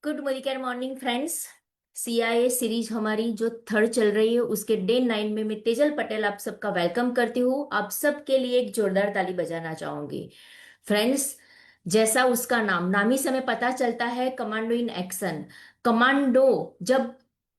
Good morning morning friends. CIA series हमारी जो third चल रही है उसके डे 9 में मैं तेजल पटेल आप सबका वेलकम करती हूँ। आप सबके लिए एक जोरदार ताली बजाना चाहूंगी फ्रेंड्स। जैसा उसका नाम ही से हमें पता चलता है, कमांडो इन एक्शन। कमांडो जब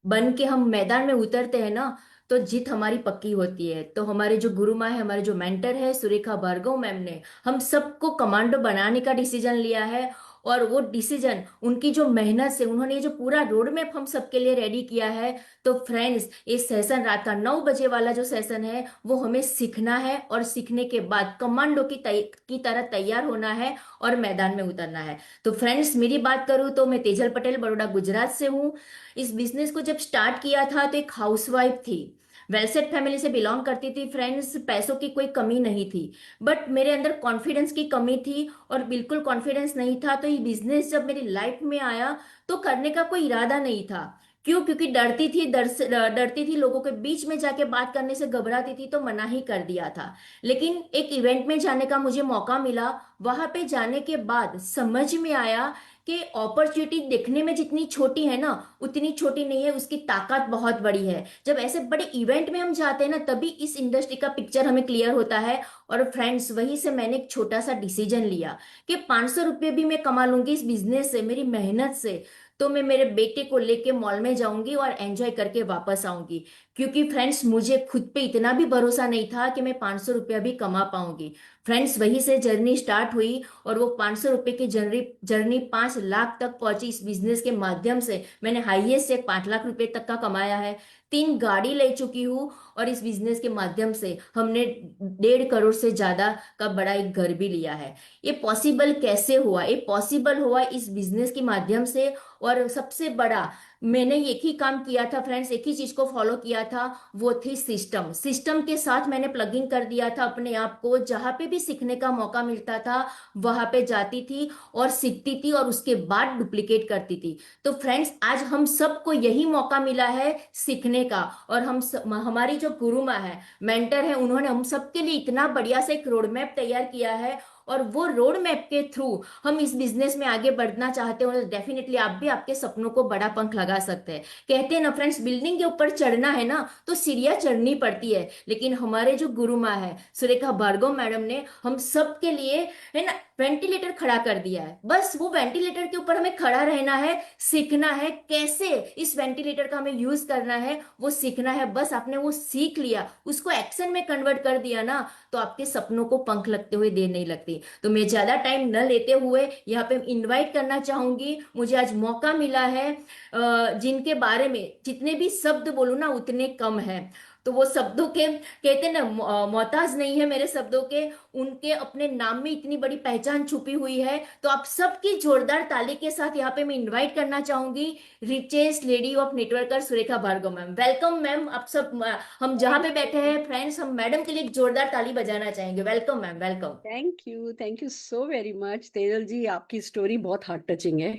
बन के हम मैदान में उतरते हैं ना, तो जीत हमारी पक्की होती है। तो हमारे जो गुरु माँ है, हमारे जो मेंटर है सुरेखा भार्गव मैम ने हम सबको कमांडो बनाने का डिसीजन लिया है। और वो डिसीजन उनकी जो मेहनत से उन्होंने ये जो पूरा रोड मैप हम सबके लिए रेडी किया है। तो फ्रेंड्स, ये सेशन रात का 9 बजे वाला जो सेशन है वो हमें सीखना है, और सीखने के बाद कमांडो की तरह तैयार होना है और मैदान में उतरना है। तो फ्रेंड्स, मेरी बात करूँ तो मैं तेजल पटेल बड़ौदा गुजरात से हूँ। इस बिजनेस को जब स्टार्ट किया था तो एक हाउसवाइफ थी, वेलसेट फैमिली से बिलोंग करती थी फ्रेंड्स। पैसों की कोई कमी नहीं थी, बट मेरे अंदर कॉन्फिडेंस की कमी थी और बिल्कुल कॉन्फिडेंस नहीं था। तो ये बिजनेस जब मेरी लाइफ में आया तो करने का कोई इरादा नहीं था। क्यों? क्योंकि डरती थी, डरती थी, लोगों के बीच में जाके बात करने से घबराती थी, तो मना ही कर दिया था। लेकिन एक इवेंट में जाने का मुझे मौका मिला। वहां पे जाने के बाद समझ में आया कि अपॉर्चुनिटी देखने में जितनी छोटी है ना, उतनी छोटी नहीं है, उसकी ताकत बहुत बड़ी है। जब ऐसे बड़े इवेंट में हम जाते हैं ना, तभी इस इंडस्ट्री का पिक्चर हमें क्लियर होता है। और फ्रेंड्स, वहीं से मैंने एक छोटा सा डिसीजन लिया कि 500 रुपये भी मैं कमा लूंगी इस बिजनेस से, मेरी मेहनत से। तो मैं मेरे बेटे को लेके मॉल में जाऊंगी और एंजॉय करके वापस आऊंगी। क्योंकि फ्रेंड्स, मुझे खुद पे इतना भी भरोसा नहीं था कि मैं 500 रुपया भी कमा पाऊंगी। फ्रेंड्स, वहीं से जर्नी स्टार्ट हुई, और वो 500 रुपये की जर्नी जर्नी 5 लाख तक पहुंची। इस बिजनेस के माध्यम से मैंने हाईएस्ट एक 5 लाख रुपए तक का कमाया है। 3 गाड़ी ले चुकी हूँ, और इस बिजनेस के माध्यम से हमने 1.5 करोड़ से ज्यादा का बड़ा एक घर भी लिया है। ये पॉसिबल कैसे हुआ? ये पॉसिबल हुआ इस बिजनेस के माध्यम से। और सबसे बड़ा, मैंने एक ही काम किया था फ्रेंड्स, एक ही चीज को फॉलो किया था, वो थी सिस्टम। सिस्टम के साथ मैंने प्लगिंग कर दिया था अपने आप को। जहां पे भी सीखने का मौका मिलता था वहां पे जाती थी और सीखती थी, और उसके बाद डुप्लीकेट करती थी। तो फ्रेंड्स, आज हम सबको यही मौका मिला है सीखने का। और हमारी जो गुरु माँ है, मेंटर है, उन्होंने हम सबके लिए इतना बढ़िया से एक रोड मैप तैयार किया है। और वो रोड मैप के थ्रू हम इस बिजनेस में आगे बढ़ना चाहते हो, तो डेफिनेटली आप भी आपके सपनों को बड़ा पंख लगा सकते हैं। कहते हैं ना फ्रेंड्स, बिल्डिंग के ऊपर चढ़ना है ना, तो सीढ़ियां चढ़नी पड़ती है। लेकिन हमारे जो गुरु माँ है सुरेखा भार्गव मैडम ने हम सब के लिए, है ना, वेंटिलेटर खड़ा कर दिया है। बस वो वेंटिलेटर के ऊपर हमें खड़ा रहना है, सीखना है कैसे इस वेंटिलेटर का हमें यूज करना है, वो सीखना है। बस आपने वो सीख लिया, उसको एक्शन में कन्वर्ट कर दिया ना, तो आपके सपनों को पंख लगते हुए देर नहीं लगती। तो मैं ज्यादा टाइम न लेते हुए यहाँ पे इनवाइट करना चाहूंगी। मुझे आज मौका मिला है, जिनके बारे में जितने भी शब्द बोलूं ना उतने कम है। तो वो शब्दों के, कहते हैं ना, मोहताज नहीं है मेरे शब्दों के। उनके अपने नाम में इतनी बड़ी पहचान छुपी हुई है। तो आप सबकी जोरदार ताली के साथ यहाँ पे मैं इनवाइट करना चाहूंगी richest lady of networker Surekha Bhargav ma'am. Welcome ma'am, आप सब। हम जहाँ पे बैठे हैं फ्रेंड्स, हम मैडम के लिए एक जोरदार ताली बजाना चाहेंगे। Welcome ma'am, welcome. Thank you so very much Tejal ji. आपकी स्टोरी बहुत हार्ट टचिंग है।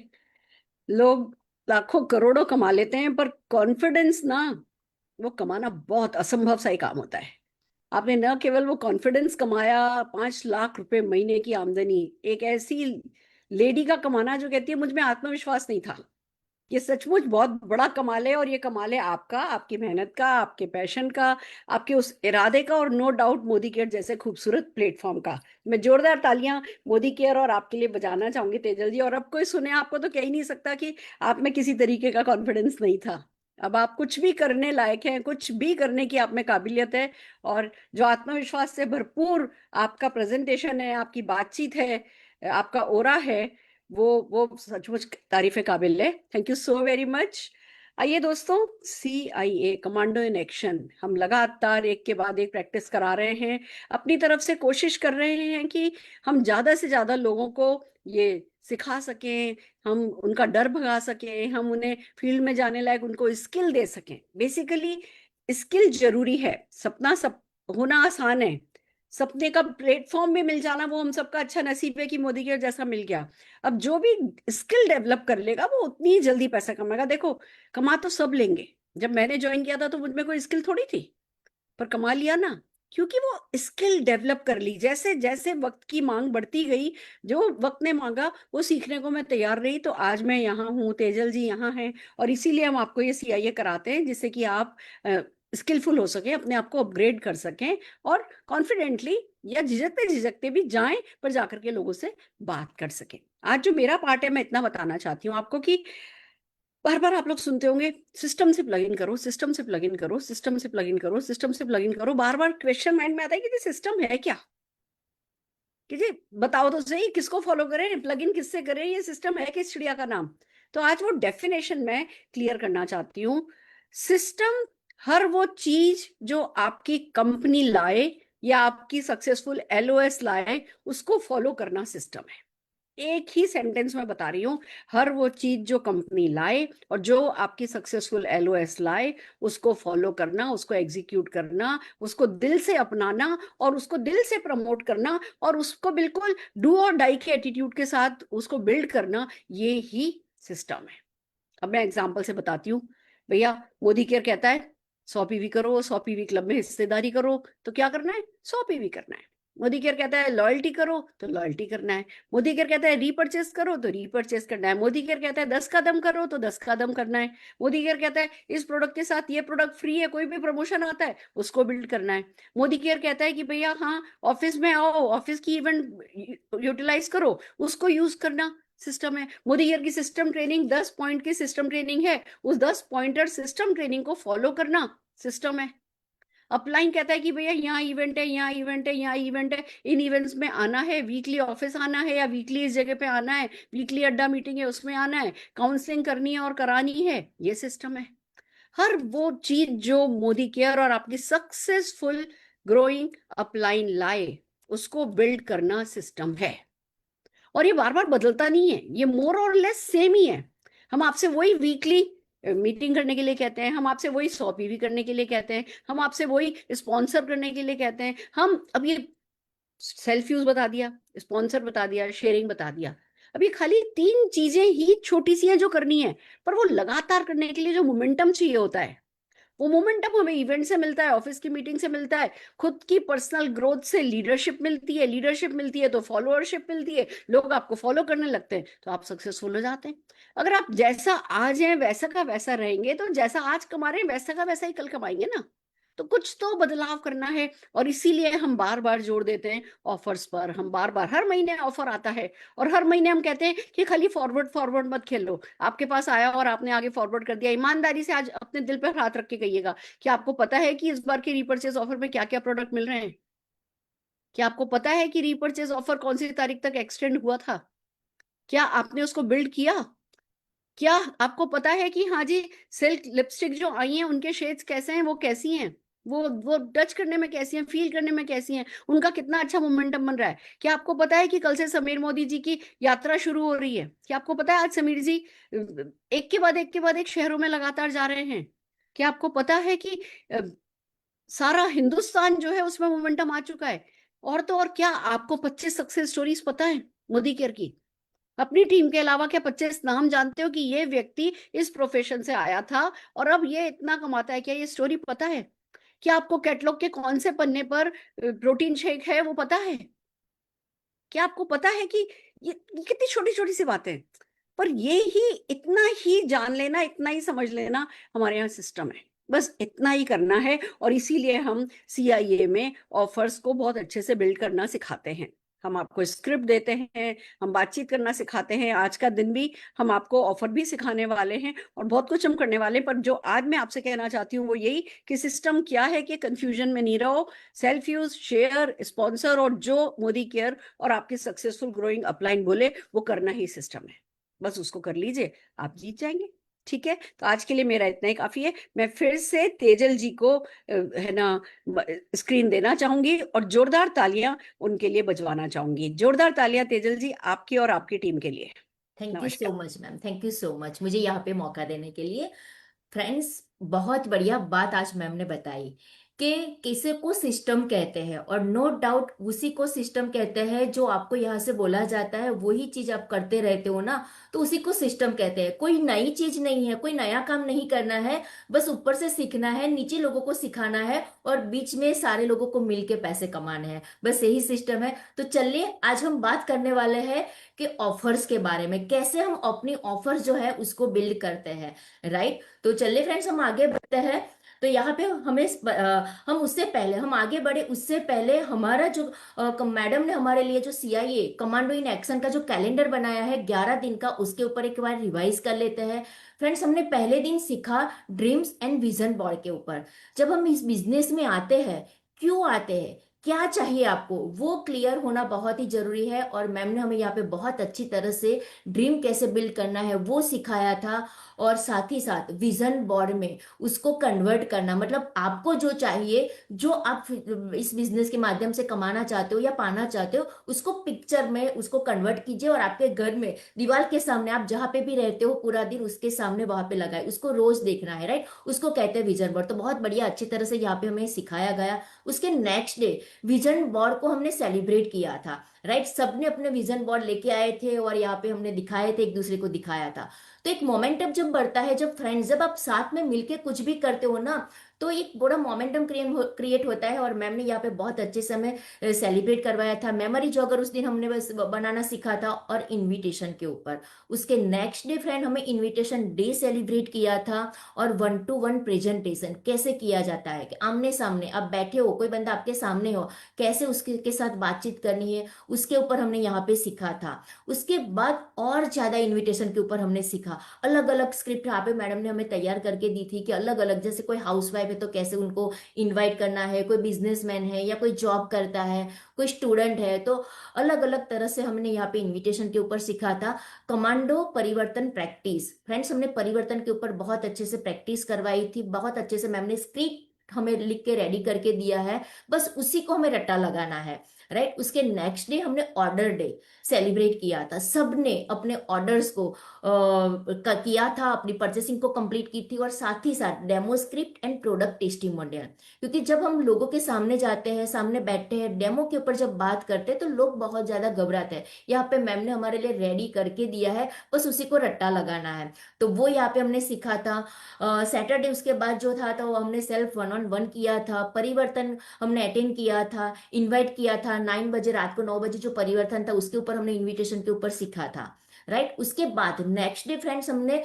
लोग लाखों करोड़ों कमा लेते हैं, पर कॉन्फिडेंस ना, वो कमाना बहुत असंभव सा ही काम होता है। आपने न केवल वो कॉन्फिडेंस कमाया, 5 लाख रुपए महीने की आमदनी, एक ऐसी लेडी का कमाना जो कहती है मुझ में आत्मविश्वास नहीं था। ये सचमुच बहुत बड़ा कमाल है, और ये कमाल है आपका, आपकी मेहनत का, आपके पैशन का, आपके उस इरादे का, और नो डाउट मोदी केयर जैसे खूबसूरत प्लेटफॉर्म का। मैं जोरदार तालियां मोदी केयर और आपके लिए बजाना चाहूंगी तेजल जी। और अब कोई सुने आपको तो कह ही नहीं सकता कि आप में किसी तरीके का कॉन्फिडेंस नहीं था। अब आप कुछ भी करने लायक हैं, कुछ भी करने की आप में काबिलियत है। और जो आत्मविश्वास से भरपूर आपका प्रेजेंटेशन है, आपकी बातचीत है, आपका ओरा है, वो सचमुच तारीफ काबिल है। Thank you so very much. आइए दोस्तों, CIA कमांडो इन एक्शन हम लगातार एक के बाद एक प्रैक्टिस करा रहे हैं। अपनी तरफ से कोशिश कर रहे हैं कि हम ज्यादा से ज्यादा लोगों को ये सिखा सकें, हम उनका डर भगा सकें, हम उन्हें फील्ड में जाने लायक उनको स्किल दे सकें। बेसिकली स्किल जरूरी है। सपना सब होना आसान है, सपने का प्लेटफॉर्म भी मिल जाना वो हम सबका अच्छा नसीब है कि मोदी के जैसा मिल गया। अब जो भी स्किल डेवलप कर लेगा वो उतनी ही जल्दी पैसा कमाएगा। देखो, कमा तो सब लेंगे। जब मैंने ज्वाइन किया था तो मुझ में कोई स्किल थोड़ी थी, पर कमा लिया ना। क्योंकि वो स्किल डेवलप कर ली। जैसे जैसे वक्त की मांग बढ़ती गई, जो वक्त ने मांगा वो सीखने को मैं तैयार रही, तो आज मैं यहाँ हूँ, तेजल जी यहाँ हैं। और इसीलिए हम आपको ये सीआईए कराते हैं, जिससे कि आप स्किलफुल हो सके, अपने आप को अपग्रेड कर सकें, और कॉन्फिडेंटली या झिझकते झिझकते भी जाएं, पर जाकर के लोगों से बात कर सकें। आज जो मेरा पार्ट है, मैं इतना बताना चाहती हूँ आपको कि बार बार आप लोग सुनते होंगे, सिस्टम से प्लग इन करो, सिस्टम से प्लग इन करो, सिस्टम से प्लग इन करो, सिस्टम से प्लग इन करो। बार बार क्वेश्चन माइंड में आता है कि ये सिस्टम है क्या, कि जी बताओ तो सही, किसको फॉलो करें, प्लग इन किससे करें, ये सिस्टम है किस चिड़िया का नाम। तो आज वो डेफिनेशन मैं क्लियर करना चाहती हूँ। सिस्टम हर वो चीज जो आपकी कंपनी लाए या आपकी सक्सेसफुल एलओएस लाए, उसको फॉलो करना सिस्टम है। एक ही सेंटेंस में बता रही हूँ, हर वो चीज जो कंपनी लाए और जो आपकी सक्सेसफुल एलओएस लाए, उसको फॉलो करना, उसको एग्जीक्यूट करना, उसको दिल से अपनाना और उसको दिल से प्रमोट करना, और उसको बिल्कुल डू और डाई के एटीट्यूड के साथ उसको बिल्ड करना, ये ही सिस्टम है। अब मैं एग्जाम्पल से बताती हूँ। भैया, मोदी केयर कहता है 100 पीवी करो, 100 पीवी क्लब में हिस्सेदारी करो, तो क्या करना है, 100 पीवी करना है। मोदी केयर कहता है लॉयल्टी करो, तो लॉयल्टी करना है। मोदी केयर कहता है रीपर्चेस करो, तो रीपर्चेस करना है। मोदी केयर कहता है 10 कदम करो, तो 10 कदम करना है। मोदी केयर कहता है इस प्रोडक्ट के साथ ये प्रोडक्ट फ्री है, कोई भी प्रमोशन आता है उसको बिल्ड करना है। मोदी केयर कहता है कि भैया हाँ, ऑफिस में आओ, ऑफिस की इवेंट यूटिलाइज करो, उसको यूज करना सिस्टम है। मोदी केयर की सिस्टम ट्रेनिंग 10 पॉइंट की सिस्टम ट्रेनिंग है, उस 10 पॉइंटर सिस्टम ट्रेनिंग को फॉलो करना सिस्टम है। अपलाइन कहता है कि भैया यहाँ इवेंट है, यहाँ इवेंट है, यहाँ इवेंट है, इन इवेंट्स में आना है, वीकली ऑफिस आना है या वीकली इस जगह पे आना है, वीकली अड्डा मीटिंग है उसमें आना है, काउंसलिंग करनी है और करानी है, ये सिस्टम है। हर वो चीज जो मोदी केयर और आपकी सक्सेसफुल ग्रोइंग अपलाइन लाए, उसको बिल्ड करना सिस्टम है। और ये बार बार बदलता नहीं है, ये मोर और लेस सेम ही है। हम आपसे वही वीकली मीटिंग करने के लिए कहते हैं, हम आपसे वही 100 पीवी करने के लिए कहते हैं, हम आपसे वही स्पॉन्सर करने के लिए कहते हैं। हम अब ये सेल्फ यूज बता दिया, स्पॉन्सर बता दिया, शेयरिंग बता दिया। अब ये खाली 3 चीजें ही छोटी सी हैं जो करनी है, पर वो लगातार करने के लिए जो मोमेंटम चाहिए होता है, वो मोमेंटम हमें इवेंट से मिलता है, ऑफिस की मीटिंग से मिलता है, खुद की पर्सनल ग्रोथ से लीडरशिप मिलती है, लीडरशिप मिलती है तो फॉलोअरशिप मिलती है, लोग आपको फॉलो करने लगते हैं, तो आप सक्सेसफुल हो जाते हैं। अगर आप जैसा आज हैं वैसा का वैसा रहेंगे, तो जैसा आज कमा रहे हैं वैसा का वैसा ही कल कमाएंगे ना। तो कुछ तो बदलाव करना है, और इसीलिए हम बार बार जोर देते हैं ऑफर्स पर। हम बार बार, हर महीने ऑफर आता है, और हर महीने हम कहते हैं कि खाली फॉरवर्ड फॉरवर्ड मत खेलो। आपके पास आया और आपने आगे फॉरवर्ड कर दिया, ईमानदारी से आज अपने दिल पर हाथ रख के कहिएगा कि आपको पता है कि इस बार के रीपर्चेज ऑफर में क्या क्या प्रोडक्ट मिल रहे हैं। क्या आपको पता है कि रीपर्चेज ऑफर कौन सी तारीख तक एक्सटेंड हुआ था? क्या आपने उसको बिल्ड किया? क्या आपको पता है कि हाँ जी, सिल्क लिपस्टिक जो आई हैं उनके शेड्स कैसे हैं, वो कैसी हैं, वो टच करने में कैसी हैं, फील करने में कैसी हैं, उनका कितना अच्छा मोमेंटम बन रहा है? क्या आपको पता है कि कल से समीर मोदी जी की यात्रा शुरू हो रही है? क्या आपको पता है आज समीर जी एक के बाद एक के बाद एक शहरों में लगातार जा रहे हैं? क्या आपको पता है कि अ, सारा हिंदुस्तान जो है उसमें मोमेंटम आ चुका है? और तो और, क्या आपको 25 सक्सेस स्टोरीज पता है मोदी केयर की? अपनी टीम के अलावा क्या 25 नाम जानते हो कि ये व्यक्ति इस प्रोफेशन से आया था और अब ये इतना कमाता है? क्या ये स्टोरी पता है? क्या आपको कैटलॉग के कौन से पन्ने पर प्रोटीन शेक है वो पता है? क्या आपको पता है कि ये कितनी छोटी छोटी सी बातें हैं, पर ये ही, इतना ही जान लेना, इतना ही समझ लेना हमारे यहाँ सिस्टम है। बस इतना ही करना है, और इसीलिए हम सीआईए में ऑफर्स को बहुत अच्छे से बिल्ड करना सिखाते हैं। हम आपको स्क्रिप्ट देते हैं, हम बातचीत करना सिखाते हैं। आज का दिन भी हम आपको ऑफर भी सिखाने वाले हैं, और बहुत कुछ हम करने वाले हैं। पर जो आज मैं आपसे कहना चाहती हूँ वो यही कि सिस्टम क्या है, कि कंफ्यूजन में नहीं रहो। सेल्फ यूज, शेयर, स्पॉन्सर, और जो मोदी केयर और आपके सक्सेसफुल ग्रोइंग अपलाइन बोले, वो करना ही सिस्टम है। बस उसको कर लीजिए, आप जीत जाएंगे। ठीक है, तो आज के लिए मेरा इतना ही काफी है। मैं फिर से तेजल जी को है ना स्क्रीन देना चाहूंगी, और जोरदार तालियां उनके लिए बजवाना चाहूंगी। जोरदार तालियां तेजल जी आपकी और आपकी टीम के लिए। थैंक यू सो नमस्कार। Much ma'am, thank you so much मुझे यहाँ पे मौका देने के लिए। फ्रेंड्स, बहुत बढ़िया बात आज मैम ने बताई। कि किसे को सिस्टम कहते हैं, और नो डाउट उसी को सिस्टम कहते हैं जो आपको यहाँ से बोला जाता है वही चीज आप करते रहते हो ना, तो उसी को सिस्टम कहते हैं। कोई नई चीज नहीं है, कोई नया काम नहीं करना है, बस ऊपर से सीखना है, नीचे लोगों को सिखाना है, और बीच में सारे लोगों को मिलके पैसे कमाने हैं, बस यही सिस्टम है। तो चलिए आज हम बात करने वाले हैं कि ऑफर्स के बारे में, कैसे हम अपनी ऑफर्स जो है उसको बिल्ड करते हैं, राइट। तो चलिए फ्रेंड्स हम आगे बढ़ते हैं। तो यहाँ पे हम उससे पहले हम आगे बढ़े उससे पहले हमारा जो मैडम ने हमारे लिए जो सीआईए कमांडो इन एक्शन का जो कैलेंडर बनाया है 11 दिन का, उसके ऊपर एक बार रिवाइज कर लेते हैं। फ्रेंड्स हमने पहले दिन सीखा ड्रीम्स एंड विजन बोर्ड के ऊपर। जब हम इस बिजनेस में आते हैं, क्यों आते हैं, क्या चाहिए आपको, वो क्लियर होना बहुत ही जरूरी है, और मैम ने हमें यहाँ पे बहुत अच्छी तरह से ड्रीम कैसे बिल्ड करना है वो सिखाया था। और साथ ही साथ विजन बोर्ड में उसको कन्वर्ट करना, मतलब आपको जो चाहिए, जो आप इस बिजनेस के माध्यम से कमाना चाहते हो या पाना चाहते हो, उसको पिक्चर में उसको कन्वर्ट कीजिए, और आपके घर में दीवार के सामने आप जहां पे भी रहते हो पूरा दिन उसके सामने वहां पे लगाए, उसको रोज देखना है, राइट। उसको कहते हैं विजन बोर्ड। तो बहुत बढ़िया अच्छी तरह से यहाँ पे हमें सिखाया गया। उसके नेक्स्ट डे विजन बोर्ड को हमने सेलिब्रेट किया था, राइट। सबने अपने विजन बोर्ड लेके आए थे और यहाँ पे हमने दिखाए थे, एक दूसरे को दिखाया था। तो एक मोमेंटम जब बढ़ता है, जब फ्रेंड्स जब आप साथ में मिलके कुछ भी करते हो ना, तो एक बड़ा मोमेंटम क्रिएट होता है। और मैम ने यहाँ पे बहुत अच्छे से हमें सेलिब्रेट करवाया था। मेमोरी जो अगर उस दिन हमने बस बनाना सीखा था, और इनविटेशन के ऊपर उसके नेक्स्ट डे फ्रेंड हमें इनविटेशन डे सेलिब्रेट किया था। और 1-to-1 प्रेजेंटेशन कैसे किया जाता है, कि आमने सामने आप बैठे हो, कोई बंदा आपके सामने हो, कैसे उसके के साथ बातचीत करनी है, उसके ऊपर हमने यहाँ पे सीखा था। उसके बाद और ज्यादा इनविटेशन के ऊपर हमने सीखा। अलग अलग स्क्रिप्ट यहाँ पे मैडम ने हमें तैयार करके दी थी, कि अलग अलग, जैसे कोई हाउसवाइफ है तो कैसे उनको इनवाइट करना है, कोई बिजनेसमैन है या कोई जॉब करता है, कोई स्टूडेंट है, तो अलग अलग तरह से हमने यहाँ पे इनविटेशन के ऊपर सीखा था। कमांडो परिवर्तन प्रैक्टिस, फ्रेंड्स हमने परिवर्तन के ऊपर बहुत अच्छे से प्रैक्टिस करवाई थी, बहुत अच्छे से मैम ने स्क्रिप्ट हमें लिख के रेडी करके दिया है, बस उसी को हमें रट्टा लगाना है, राइट। उसके नेक्स्ट डे हमने ऑर्डर डे सेलिब्रेट किया था। सबने अपने ऑर्डर्स को किया था, अपनी परचेसिंग को कंप्लीट की थी, और साथ ही साथ demo script and product testimonial. क्योंकि जब हम लोगों के सामने जाते हैं, सामने बैठते हैं, डेमो के ऊपर जब बात करते हैं, तो लोग बहुत ज्यादा घबराते हैं। यहाँ पे मैम ने हमारे लिए रेडी करके दिया है, बस उसी को रट्टा लगाना है। तो वो यहाँ पे हमने सीखा था। सैटरडे उसके बाद जो था वो हमने सेल्फ 1-on-1 किया था। परिवर्तन हमने अटेंड किया था, इनवाइट किया था 9 बजे, रात को 9 बजे जो परिवर्तन था उसके ऊपर हमने इनविटेशन के ऊपर सीखा था, राइट। उसके बाद नेक्स्ट डे फ्रेंड्स हमने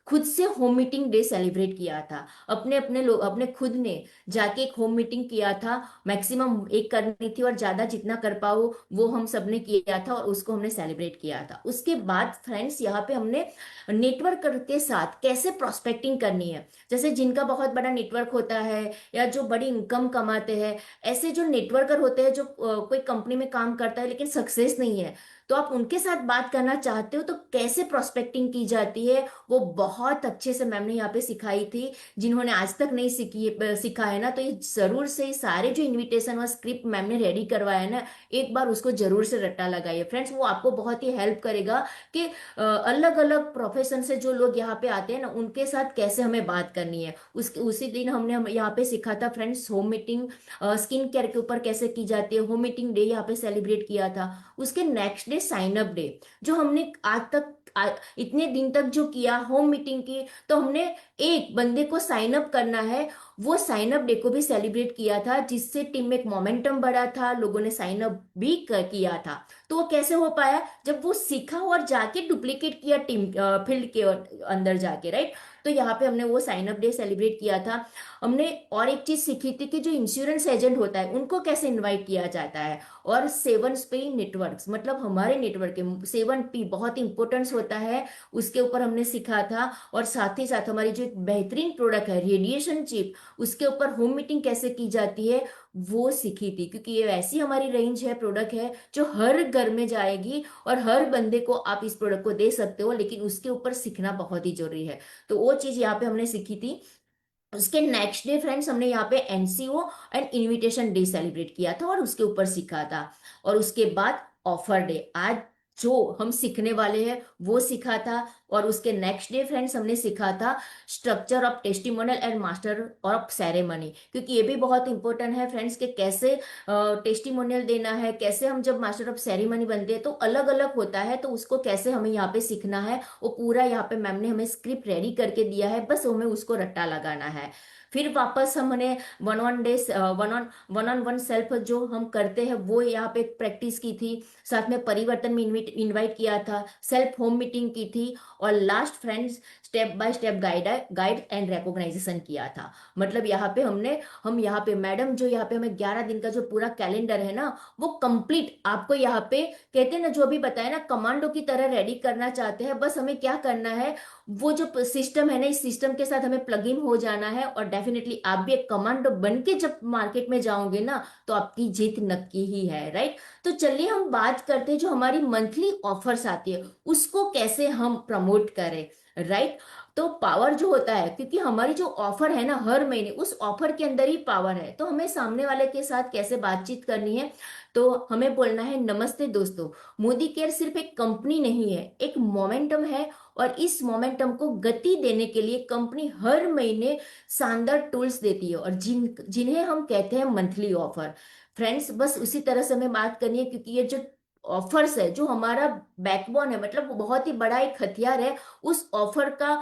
खुद से होम मीटिंग डे सेलिब्रेट किया था। अपने अपने लोग अपने खुद ने जाके एक होम मीटिंग किया था। मैक्सिमम एक करनी थी, और ज्यादा जितना कर पाओ वो हम सबने किया था, और उसको हमने सेलिब्रेट किया था। उसके बाद फ्रेंड्स यहाँ पे हमने नेटवर्क के साथ कैसे प्रोस्पेक्टिंग करनी है, जैसे जिनका बहुत बड़ा नेटवर्क होता है या जो बड़ी इनकम कमाते हैं, ऐसे जो नेटवर्कर होते हैं, जो कोई कंपनी में काम करता है लेकिन सक्सेस नहीं है, तो आप उनके साथ बात करना चाहते हो तो कैसे प्रोस्पेक्टिंग की जाती है, वो बहुत अच्छे से मैम ने यहाँ पे सिखाई थी। जिन्होंने आज तक नहीं सीखा है ना, तो ये जरूर से सारे जो इनविटेशन और स्क्रिप्ट मैम ने रेडी करवाया है ना, एक बार उसको जरूर से रट्टा लगाइए फ्रेंड्स। वो आपको बहुत ही हेल्प करेगा कि अलग अलग प्रोफेशन से जो लोग यहाँ पे आते हैं ना, उनके साथ कैसे हमें बात करनी है। उसी दिन हमने यहाँ पे सीखा था friends home meeting, skin care के ऊपर कैसे की जाती है। होम मीटिंग डे यहाँ पे सेलिब्रेट किया था। उसके next day sign up day, जो हमने आज तक इतने दिन तक जो किया होम मीटिंग की, तो हमने एक बंदे को साइन अप करना है, वो साइन अप डे को भी सेलिब्रेट किया था, जिससे टीम में एक मोमेंटम बढ़ा था, लोगों ने साइन अप भी किया था। तो वो कैसे हो पाया, जब वो सीखा और जाके डुप्लीकेट किया टीम फील्ड के अंदर जाके, राइट। तो यहाँ पे हमने वो साइन अप डे सेलिब्रेट किया था। हमने और एक चीज सीखी थी कि जो इंश्योरेंस एजेंट होता है उनको कैसे इनवाइट किया जाता है। और 7P नेटवर्क्स, मतलब हमारे नेटवर्क के 7P बहुत इंपॉर्टेंस होता है, उसके ऊपर हमने सीखा था। और साथ ही साथ हमारी जो एक बेहतरीन प्रोडक्ट है रेडिएशन चिप, उसके ऊपर होम मीटिंग कैसे की जाती है वो सीखी थी। क्योंकि ये ऐसी हमारी रेंज है, प्रोडक्ट है जो हर घर में जाएगी, और हर बंदे को आप इस प्रोडक्ट को दे सकते हो, लेकिन उसके ऊपर सीखना बहुत ही जरूरी है। तो वो चीज यहाँ पे हमने सीखी थी। उसके नेक्स्ट डे फ्रेंड्स हमने यहाँ पे NCO and invitation day celebrate किया था, और उसके ऊपर सीखा था। और उसके बाद ऑफर डे, आज जो हम सीखने वाले हैं वो सीखा था। और उसके नेक्स्ट डे फ्रेंड्स हमने सीखा था structure of testimonial and master of ceremony, क्योंकि ये भी बहुत इंपॉर्टेंट है फ्रेंड्स कि कैसे टेस्टिमोनियल देना है, कैसे हम जब मास्टर ऑफ सेरेमनी बनते हैं तो अलग अलग होता है, तो उसको कैसे हमें यहाँ पे सीखना है वो पूरा यहाँ पे मैम ने हमें स्क्रिप्ट रेडी करके दिया है, बस हमें उसको रट्टा लगाना है। फिर वापस हमने one on day one on one self जो हम करते हैं वो यहाँ पे प्रैक्टिस की थी। साथ में परिवर्तन में इनवाइट किया था, सेल्फ होम मीटिंग की थी, और last friends step by step guide and recognisation किया था। मतलब यहाँ पे हम यहाँ पे मैडम जो यहाँ पे हमें 11 दिन का जो पूरा कैलेंडर है ना वो कंप्लीट आपको यहाँ पे कहते हैं ना, जो अभी बताया ना कमांडो की तरह रेडी करना चाहते हैं, बस हमें क्या करना है, वो जो सिस्टम है ना इस सिस्टम के साथ हमें प्लग इन हो जाना है, और डेफिनेटली आप भी एक कमांडो बन के जब मार्केट में जाओगे ना तो आपकी जीत नक्की ही है, राइट। तो चलिए हम बात करते हैं जो हमारी मंथली ऑफर्स आती है उसको कैसे हम प्रमोट करें, राइट। तो पावर जो होता है, क्योंकि हमारी जो ऑफर है ना हर महीने उस ऑफर के अंदर ही पावर है, तो हमें सामने वाले के साथ कैसे बातचीत करनी है। तो हमें बोलना है नमस्ते दोस्तों, मोदी केयर सिर्फ एक कंपनी नहीं है, एक मोमेंटम है, और इस मोमेंटम को गति देने के लिए कंपनी हर महीने शानदार टूल्स देती है, और जिन्हें हम कहते हैं मंथली ऑफर। फ्रेंड्स बस उसी तरह से हमें बात करनी है, क्योंकि ये जो ऑफर्स है जो हमारा बैकबोन है, मतलब वो बहुत ही बड़ा एक हथियार है, उस ऑफर का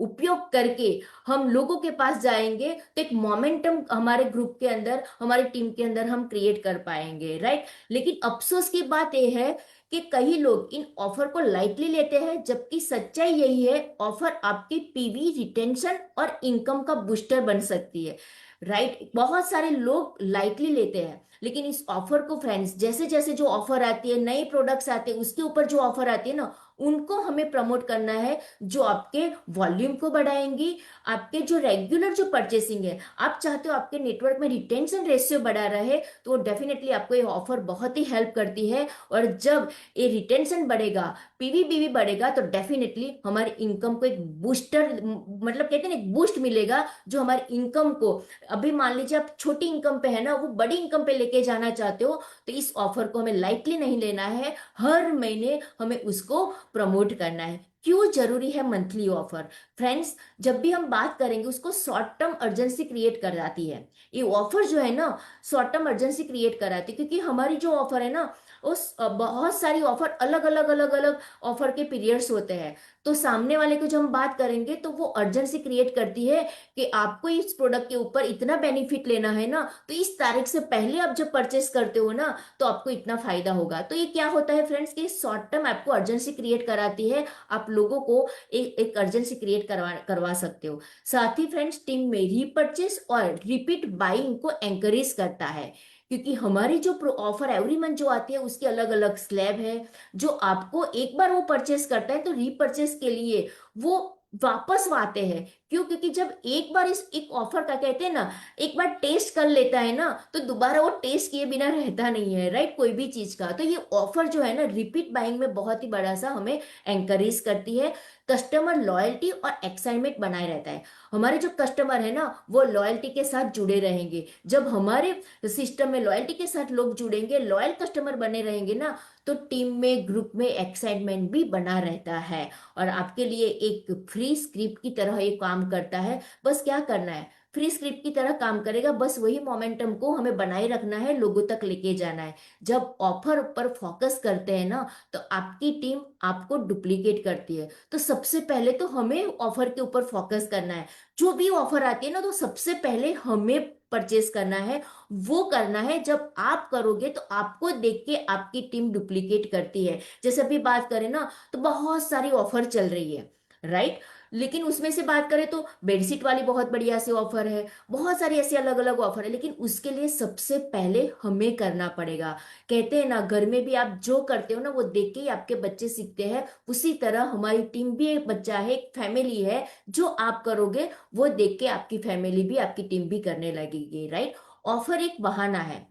उपयोग करके हम लोगों के पास जाएंगे तो एक मोमेंटम हमारे ग्रुप के अंदर हमारी टीम के अंदर हम क्रिएट कर पाएंगे, राइट। लेकिन अफसोस की बात यह है कि कई लोग इन ऑफर को लाइटली लेते हैं, जबकि सच्चाई यही है ऑफर आपकी पीवी रिटेंशन और इनकम का बूस्टर बन सकती है, राइट। बहुत सारे लोग लाइटली लेते हैं, लेकिन इस ऑफर को फ्रेंड्स जैसे जैसे जो ऑफर आती है, नए प्रोडक्ट्स आते हैं, उसके ऊपर जो ऑफर आती है ना उनको हमें प्रमोट करना है, जो आपके वॉल्यूम को बढ़ाएंगी, आपके जो रेगुलर जो परचेसिंग है, आप चाहते हो आपके नेटवर्क में रिटेंशन रेशियो बढ़ा रहे, तो डेफिनेटली आपको ये ऑफर बहुत ही हेल्प करती है। और जब ये रिटेंशन बढ़ेगा, पीवी बढ़ेगा, तो डेफिनेटली हमारी इनकम को एक बूस्टर, मतलब कहते हैं ना एक बूस्ट मिलेगा, जो हमारी इनकम को, अभी मान लीजिए आप छोटी इनकम पे है ना, वो बड़ी इनकम पे लेके जाना चाहते हो, तो इस ऑफर को हमें लाइटली नहीं लेना है, हर महीने हमें उसको प्रमोट करना है। क्यों जरूरी है मंथली ऑफर? फ्रेंड्स जब भी हम बात करेंगे उसको शॉर्ट टर्म अर्जेंसी क्रिएट कर जाती है, ये ऑफर जो है ना शॉर्ट टर्म अर्जेंसी क्रिएट कराती है, क्योंकि हमारी जो ऑफर है ना उस बहुत सारी ऑफर अलग अलग ऑफर के पीरियड्स होते हैं, तो सामने वाले को जब हम बात करेंगे तो वो अर्जेंसी क्रिएट करती है कि आपको इस प्रोडक्ट के ऊपर इतना बेनिफिट लेना है ना, तो इस तारीख से पहले आप जब परचेस करते हो ना तो आपको इतना फायदा होगा। तो ये क्या होता है फ्रेंड्स कि शॉर्ट टर्म आपको अर्जेंसी क्रिएट कराती है, आप लोगों को एक अर्जेंसी क्रिएट करवा सकते हो। साथ ही फ्रेंड्स टीम में रीपरचेस और रिपीट बाइंग को एंकरेज करता है, क्योंकि हमारी जो ऑफर एवरी मंथ जो आती है उसकी अलग अलग स्लैब है, जो आपको एक बार वो परचेस करता है तो रीपरचेस के लिए वो वापस वो आते हैं। क्यों? क्योंकि जब एक बार इस एक ऑफर का कहते हैं ना, एक बार टेस्ट कर लेता है ना तो दोबारा वो टेस्ट किए बिना रहता नहीं है, राइट, कोई भी चीज का। तो ये ऑफर जो है ना रिपीट बाइंग में बहुत ही बड़ा सा हमें एंकरेज करती है, कस्टमर लॉयल्टी और एक्साइटमेंट बनाए रहता है। हमारे जो कस्टमर है ना वो लॉयल्टी के साथ जुड़े रहेंगे, जब हमारे सिस्टम में लॉयल्टी के साथ लोग जुड़ेंगे, लॉयल कस्टमर बने रहेंगे ना, तो टीम में ग्रुप में एक्साइटमेंट भी बना रहता है, और आपके लिए एक फ्री स्क्रिप्ट की तरह ये काम करता है। बस क्या करना है, फ्री स्क्रिप्ट की तरह काम करेगा, बस वही मोमेंटम को हमें बनाए रखना है, लोगों तक लेके जाना है। जब ऑफर पर फोकस करते हैं ना तो आपकी टीम आपको डुप्लीकेट करती है, तो सबसे पहले तो हमें ऑफर के ऊपर फोकस करना है। जो भी ऑफर आती है ना तो सबसे पहले हमें परचेस करना है, वो करना है। जब आप करोगे तो आपको देख के आपकी टीम डुप्लीकेट करती है। जैसे अभी बात करें ना तो बहुत सारी ऑफर चल रही है, राइट, लेकिन उसमें से बात करें तो बेडशीट वाली बहुत बढ़िया से ऑफर है, बहुत सारी ऐसी अलग अलग ऑफर है, लेकिन उसके लिए सबसे पहले हमें करना पड़ेगा। कहते हैं ना घर में भी आप जो करते हो ना वो देख के ही आपके बच्चे सीखते हैं, उसी तरह हमारी टीम भी एक बच्चा है, एक फैमिली है, जो आप करोगे वो देख के आपकी फैमिली भी आपकी टीम भी करने लगेगी, राइट। ऑफर एक बहाना है,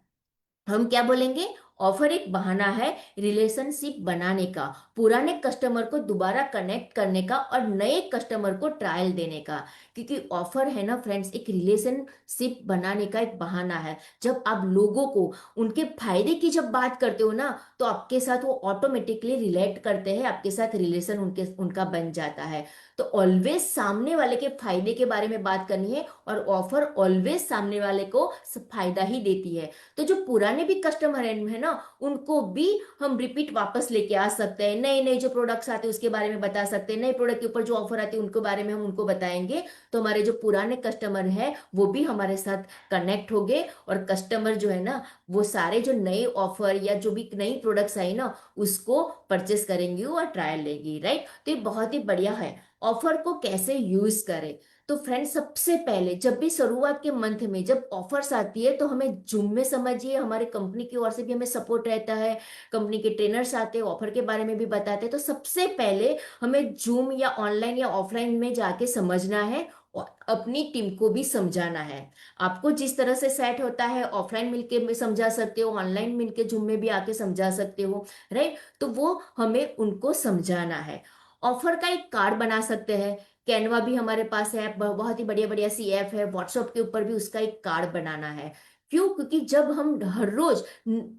हम क्या बोलेंगे, ऑफर एक बहाना है रिलेशनशिप बनाने का, पुराने कस्टमर को दोबारा कनेक्ट करने का और नए कस्टमर को ट्रायल देने का। क्योंकि ऑफर है ना फ्रेंड्स, एक रिलेशनशिप बनाने का एक बहाना है। जब आप लोगों को उनके फायदे की जब बात करते हो ना, तो आपके साथ वो ऑटोमेटिकली रिलेट करते हैं, आपके साथ रिलेशन उनके उनका बन जाता है। तो ऑलवेज सामने वाले के फायदे के बारे में बात करनी है, और ऑफर ऑलवेज सामने वाले को फायदा ही देती है। तो जो पुराने भी कस्टमर है ना, उनको भी हम रिपीट वापस लेके आ सकते हैं, नए नए जो प्रोडक्ट्स आते हैं उसके बारे में बता सकते हैं, नए प्रोडक्ट के ऊपर जो ऑफर आते हैं उनके बारे में हम उनको बताएंगे। तो हमारे जो पुराने कस्टमर है वो भी हमारे साथ कनेक्ट हो गए, और कस्टमर जो है ना, वो सारे जो नए ऑफर या जो भी नई प्रोडक्ट्स आई ना, उसको परचेस करेंगी और ट्रायल लेंगी, राइट। तो ये बहुत ही बढ़िया है। ऑफर को कैसे यूज करें? तो फ्रेंड्स, सबसे पहले जब भी शुरुआत के मंथ में जब ऑफर्स आती है, तो हमें जूम में समझिए, हमारे कंपनी की ओर से भी हमें सपोर्ट रहता है, कंपनी के ट्रेनर्स आते हैं, ऑफर के बारे में भी बताते हैं। तो सबसे पहले हमें जूम या ऑनलाइन या ऑफलाइन में जाके समझना है, और अपनी टीम को भी समझाना है। आपको जिस तरह से सेट होता है, ऑफलाइन मिलके में समझा सकते हो, ऑनलाइन मिलके जूम में भी आके समझा सकते हो, राइट। तो वो हमें उनको समझाना है। ऑफर का एक कार्ड बना सकते हैं, कैनवा भी हमारे पास है, बहुत ही बढ़िया बढ़िया सी ऐप है, व्हाट्सएप के ऊपर भी उसका एक कार्ड बनाना है। क्यों? क्योंकि जब हम हर रोज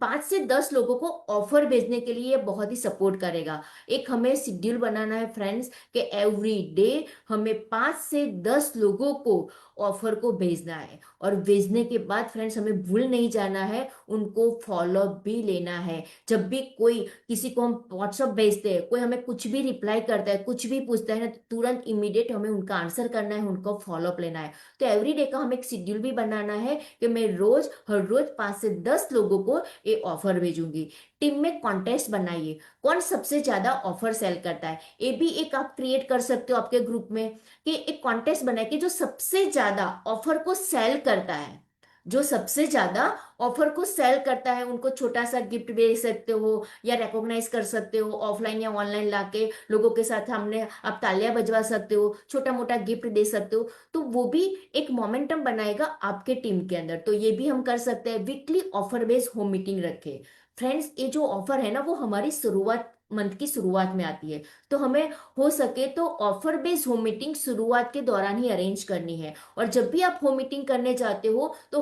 5 से 10 लोगों को ऑफर भेजने के लिए ये बहुत ही सपोर्ट करेगा। एक हमें शेड्यूल बनाना है फ्रेंड्स, कि एवरी डे हमें 5 से 10 लोगों को ऑफर को भेजना है, और भेजने के बाद फ्रेंड्स हमें भूल नहीं जाना है, उनको फॉलो भी लेना है। जब भी कोई किसी को हम व्हाट्सअप भेजते हैं, कोई हमें कुछ भी रिप्लाई करता है, कुछ भी पूछता है ना, तो तुरंत इमीडिएट हमें उनका आंसर करना है, उनको फॉलो अप लेना है। तो एवरी डे का हमें एक शेड्यूल भी बनाना है, कि मैं हर रोज 5 से 10 लोगों को ये ऑफर भेजूंगी। टीम में कॉन्टेस्ट बनाइए, कौन सबसे ज्यादा ऑफर सेल करता है, ये भी एक आप क्रिएट कर सकते हो आपके ग्रुप में, कि एक कॉन्टेस्ट बनाए कि जो सबसे ज्यादा ऑफर को सेल करता है, जो सबसे ज्यादा ऑफर को सेल करता है, उनको छोटा सा गिफ्ट दे सकते हो, या रिकॉग्नाइज कर सकते हो, ऑफलाइन या ऑनलाइन लाके लोगों के साथ हमने आप तालियां बजवा सकते हो, छोटा मोटा गिफ्ट दे सकते हो। तो वो भी एक मोमेंटम बनाएगा आपके टीम के अंदर। तो ये भी हम कर सकते हैं, weekly offer based home meeting रखे। फ्रेंड्स, ये जो ऑफर है ना, वो हमारी शुरुआत मंथ की शुरुआत में आती है। तो हमें हो सके तो ऑफर बेस्ड होम मीटिंग शुरुआत के दौरान ही अरेंज करनी है। और जब भी आप होम मीटिंग करने जाते हो, तो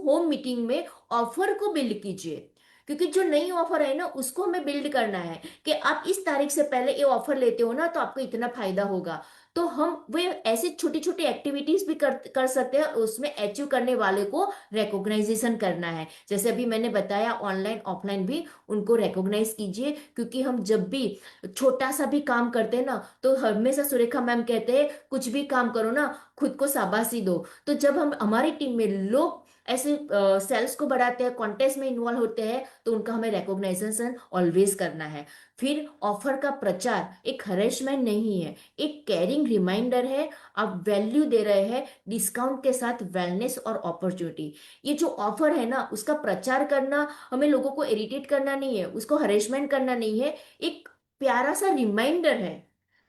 होम मीटिंग में ऑफर को बिल्ड कीजिए। क्योंकि जो नई ऑफर है ना, उसको हमें बिल्ड करना है, कि आप इस तारीख से पहले ये ऑफर लेते हो ना, तो आपको इतना फायदा होगा। तो हम वे ऐसी छोटी छोटी एक्टिविटीज भी कर सकते हैं, उसमें अचीव करने वाले को रिकॉग्नाइजेशन करना है। जैसे अभी मैंने बताया, ऑनलाइन ऑफलाइन भी उनको रिकॉग्नाइज कीजिए। क्योंकि हम जब भी छोटा सा भी काम करते हैं ना, तो हमेशा सुरेखा मैम कहते हैं, कुछ भी काम करो ना, खुद को शाबाशी दो। तो जब हम हमारी टीम में लोग ऐसे सेल्स को बढ़ाते हैं, कॉन्टेस्ट में इन्वॉल्व होते हैं, तो उनका हमें रिकॉग्नाइजेशन ऑलवेज करना है। फिर ऑफर का प्रचार एक हरेसमेंट नहीं है, एक केयरिंग रिमाइंडर है। आप वैल्यू दे रहे हैं, डिस्काउंट के साथ वेलनेस और अपॉर्चुनिटी। ये जो ऑफर है ना, उसका प्रचार करना, हमें लोगों को इरिटेट करना नहीं है, उसको हरेसमेंट करना नहीं है, एक प्यारा सा रिमाइंडर है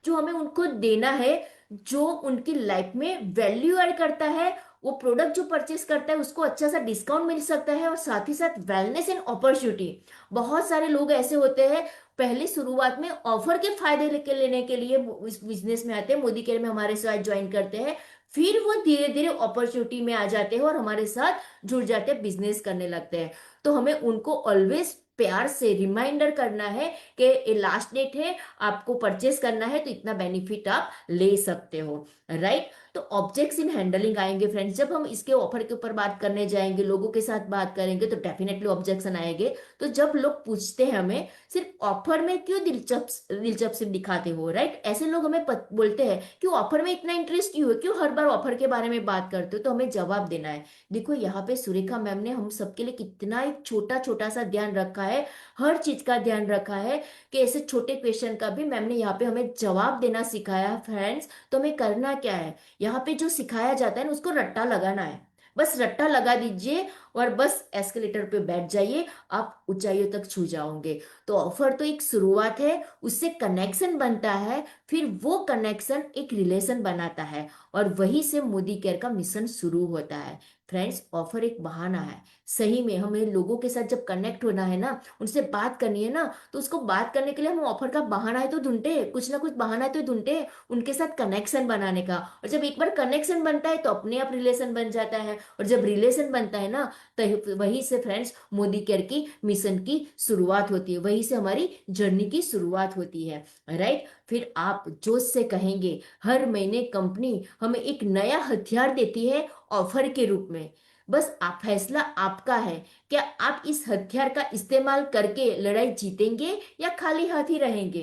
जो हमें उनको देना है, जो उनकी लाइफ में वैल्यू ऐड करता है। वो प्रोडक्ट जो परचेस करता है, उसको अच्छा सा डिस्काउंट मिल सकता है, और साथ ही साथ वेलनेस एंड अपॉर्चुनिटी। बहुत सारे लोग ऐसे होते हैं, पहले शुरुआत में ऑफर के फायदे लेके लेने के लिए वो इस बिजनेस में आते हैं, मोदी केयर में हमारे साथ ज्वाइन करते हैं। फिर वो धीरे धीरे अपॉर्चुनिटी में आ जाते हैं, और हमारे साथ जुड़ जाते हैं, बिजनेस करने लगते हैं। तो हमें उनको ऑलवेज प्यार से रिमाइंडर करना है, कि ये लास्ट डेट है, आपको परचेस करना है, तो इतना बेनिफिट आप ले सकते हो, राइट। तो ऑब्जेक्ट्स इन हैंडलिंग आएंगे फ्रेंड्स, जब हम इसके ऑफर के ऊपर बात करने जाएंगे, लोगों के साथ बात करेंगे, तो डेफिनेटली ऑब्जेक्शन आएंगे। तो जब लोग पूछते हैं हमें, सिर्फ ऑफर में क्यों दिलचस्पी दिखाते हो, राइट, ऐसे लोग हमें बोलते हैं कि ऑफर में इतना इंटरेस्ट क्यों है, क्यों हर बार ऑफर के बारे में बात करते हो। तो हमें जवाब देना है। देखो, यहाँ पे सुरेखा मैम ने हम सबके लिए कितना एक छोटा छोटा सा ध्यान रखा है, हर चीज का ध्यान रखा है, कि ऐसे छोटे क्वेश्चन का भी मैम ने यहाँ पे हमें जवाब देना सिखाया है फ्रेंड्स। तो हमें करना क्या है, यहाँ पे जो सिखाया जाता है ना, उसको रट्टा लगाना है। बस रट्टा लगा दीजिए, और बस एस्केलेटर पे बैठ जाइए, आप ऊंचाइयों तक छू जाओगे। तो ऑफर तो एक शुरुआत है, उससे कनेक्शन बनता है, फिर वो कनेक्शन एक रिलेशन बनाता है, और वहीं से मोदी केयर का मिशन शुरू होता है। फ्रेंड्स, ऑफर एक बहाना है। सही में हमें लोगों के साथ जब कनेक्ट होना है ना, उनसे बात करनी है ना, तो उसको बात करने के लिए हम ऑफर का बहाना है तो ढूंढते हैं, कुछ ना कुछ बहाना तो ढूंढते हैं उनके साथ कनेक्शन बनाने का। और जब एक बार कनेक्शन बनता है तो अपने आप रिलेशन बन जाता है, और जब रिलेशन बनता है ना, तो वहीं से फ्रेंड्स मोदी केयर की मिशन की शुरुआत होती है, वहीं से हमारी जर्नी की शुरुआत होती है। राइट। फिर आप जोश से कहेंगे, हर महीने कंपनी हमें एक नया हथियार देती है ऑफर के रूप में। बस आप, फैसला आपका है। क्या आप इस हथियार का इस्तेमाल करके लड़ाई जीतेंगे या खाली हाथ ही रहेंगे?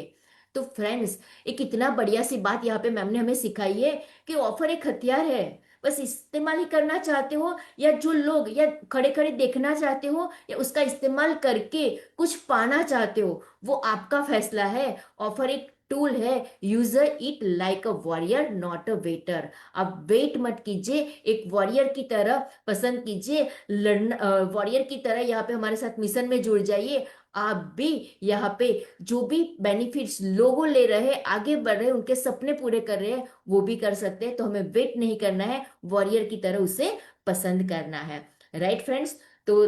तो फ्रेंड्स, एक इतना बढ़िया सी बात यहाँ पे मैम ने हमें सिखाई है कि ऑफर एक हथियार है। बस इस्तेमाल ही करना चाहते हो, या जो लोग, या खड़े खड़े देखना चाहते हो, या उसका इस्तेमाल करके कुछ पाना चाहते हो, वो आपका फैसला है। ऑफर एक टूल है, user it like a warrior not a waiter. आप वेट मत कीजिए, एक वॉरियर की तरह पसंद कीजिए, लड़ना वॉरियर की तरह यहाँ पे हमारे साथ मिशन में जुड़ जाइए। आप भी यहाँ पे जो भी बेनिफिट्स लोगों ले रहे हैं, आगे बढ़ रहे हैं, उनके सपने पूरे कर रहे हैं, वो भी कर सकते हैं। तो हमें वेट नहीं करना है, वॉरियर की तरह उसे पसंद करना है। Right friends. तो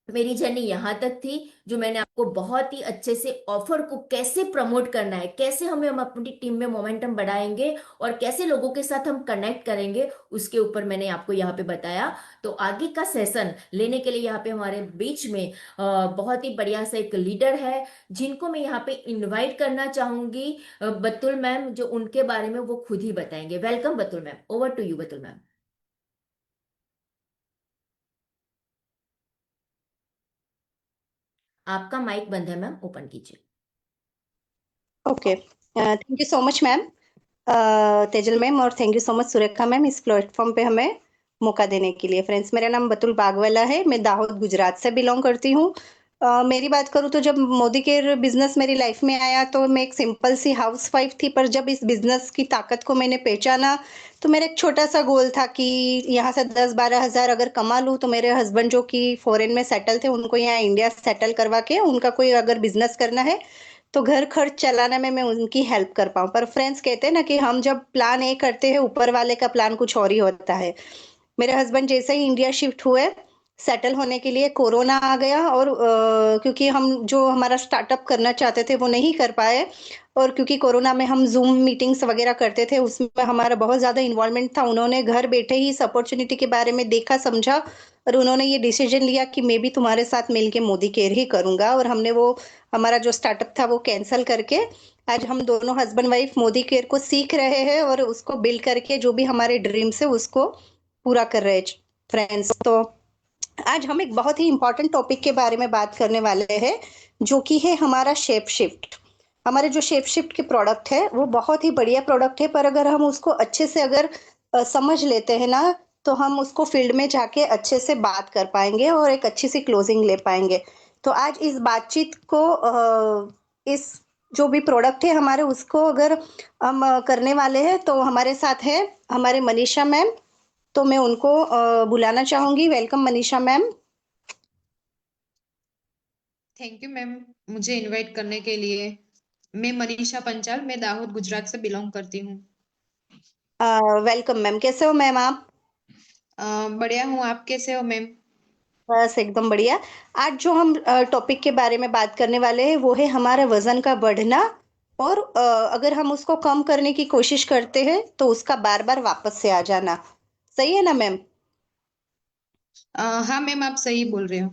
मेरी जर्नी यहाँ तक थी, जो मैंने आपको बहुत ही अच्छे से ऑफर को कैसे प्रमोट करना है, कैसे हम अपनी टीम में मोमेंटम बढ़ाएंगे, और कैसे लोगों के साथ हम कनेक्ट करेंगे, उसके ऊपर मैंने आपको यहाँ पे बताया। तो आगे का सेशन लेने के लिए यहाँ पे हमारे बीच में बहुत ही बढ़िया सा एक लीडर है, जिनको मैं यहाँ पे इनवाइट करना चाहूंगी, बतुल मैम, जो उनके बारे में वो खुद ही बताएंगे। Welcome Batul ma'am, over to you Batul ma'am. आपका माइक बंद है मैम, ओपन कीजिए। Okay, thank you so much ma'am, Tejal ma'am, और thank you so much Surekha ma'am इस प्लेटफॉर्म पे हमें मौका देने के लिए। फ्रेंड्स, मेरा नाम बतुल बागवाला है, मैं दाहोद गुजरात से बिलोंग करती हूँ। मेरी बात करूँ तो जब मोदी केयर बिजनेस मेरी लाइफ में आया तो मैं एक सिंपल सी हाउस वाइफ थी, पर जब इस बिजनेस की ताकत को मैंने पहचाना तो मेरा एक छोटा सा गोल था कि यहाँ से 10-12 हज़ार अगर कमा लूँ तो मेरे हस्बैंड जो कि फॉरेन में सेटल थे, उनको यहाँ इंडिया सेटल करवा के उनका कोई अगर बिजनेस करना है तो घर खर्च चलाने में मैं उनकी हेल्प कर पाऊँ। पर फ्रेंड्स, कहते हैं ना कि हम जब प्लान ए करते हैं, ऊपर वाले का प्लान कुछ और ही होता है। मेरे हस्बैंड जैसे ही इंडिया शिफ्ट हुए सेटल होने के लिए, कोरोना आ गया, और क्योंकि हम जो हमारा स्टार्टअप करना चाहते थे वो नहीं कर पाए, और क्योंकि कोरोना में हम जूम मीटिंग्स वगैरह करते थे, उसमें हमारा बहुत ज़्यादा इन्वॉल्वमेंट था। उन्होंने घर बैठे ही इस अपॉर्चुनिटी के बारे में देखा, समझा, और उन्होंने ये डिसीजन लिया कि मैं भी तुम्हारे साथ मिलके मोदी केयर ही करूंगा, और हमने वो हमारा जो स्टार्टअप था वो कैंसिल करके आज हम दोनों हस्बैंड वाइफ मोदी केयर को सीख रहे हैं और उसको बिल्ड करके जो भी हमारे ड्रीम्स है उसको पूरा कर रहे हैं। फ्रेंड्स, तो आज हम एक बहुत ही इंपॉर्टेंट टॉपिक के बारे में बात करने वाले हैं, जो कि है हमारा शेप शिफ्ट। हमारे जो शेप शिफ्ट के प्रोडक्ट है वो बहुत ही बढ़िया प्रोडक्ट है, पर अगर हम उसको अच्छे से अगर समझ लेते हैं ना, तो हम उसको फील्ड में जाके अच्छे से बात कर पाएंगे और एक अच्छी सी क्लोजिंग ले पाएंगे। तो आज इस बातचीत को इस जो भी प्रोडक्ट है हमारे, उसको अगर हम करने वाले हैं, तो हमारे साथ है हमारे मनीषा मैम। तो मैं उनको बुलाना चाहूंगी। Welcome Manisha ma'am. Thank you ma'am, मुझे इनवाइट करने के लिए। मैं मनीषा पंचाल, मैं दाहोद गुजरात से बिलोंग करती हूँ। वेलकम मैम, कैसे हो मैम आप? बढ़िया हूँ, आप कैसे हो मैम? बस एकदम बढ़िया। आज जो हम टॉपिक के बारे में बात करने वाले हैं वो है हमारा वजन का बढ़ना, और अगर हम उसको कम करने की कोशिश करते हैं तो उसका बार बार वापस से आ जाना। सही है ना मैम? हाँ मैम, आप सही बोल रहे हो।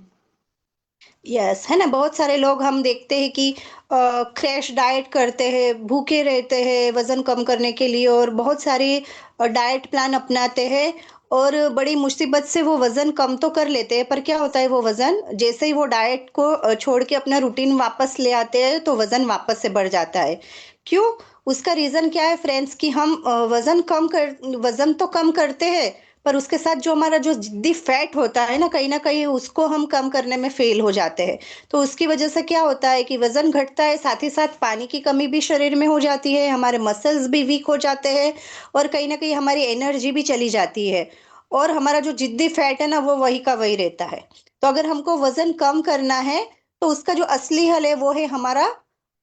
यस, है ना। बहुत सारे लोग हम देखते हैं कि क्रैश डाइट करते हैं, भूखे रहते हैं वजन कम करने के लिए, और बहुत सारी डाइट प्लान अपनाते हैं, और बड़ी मुसीबत से वो वजन कम तो कर लेते हैं, पर क्या होता है, वो वजन जैसे ही वो डाइट को छोड़ के अपना रूटीन वापस ले आते हैं तो वजन वापस से बढ़ जाता है। क्यों? उसका रीजन क्या है फ्रेंड्स, कि हम वजन तो कम करते हैं, पर उसके साथ जो हमारा जो जिद्दी फैट होता है ना कहीं उसको हम कम करने में फेल हो जाते हैं। तो उसकी वजह से क्या होता है कि वजन घटता है, साथ ही साथ पानी की कमी भी शरीर में हो जाती है, हमारे मसल्स भी वीक हो जाते हैं, और कहीं ना कहीं हमारी एनर्जी भी चली जाती है, और हमारा जो जिद्दी फैट है ना वो वही का वही रहता है। तो अगर हमको वजन कम करना है तो उसका जो असली हल है वो है हमारा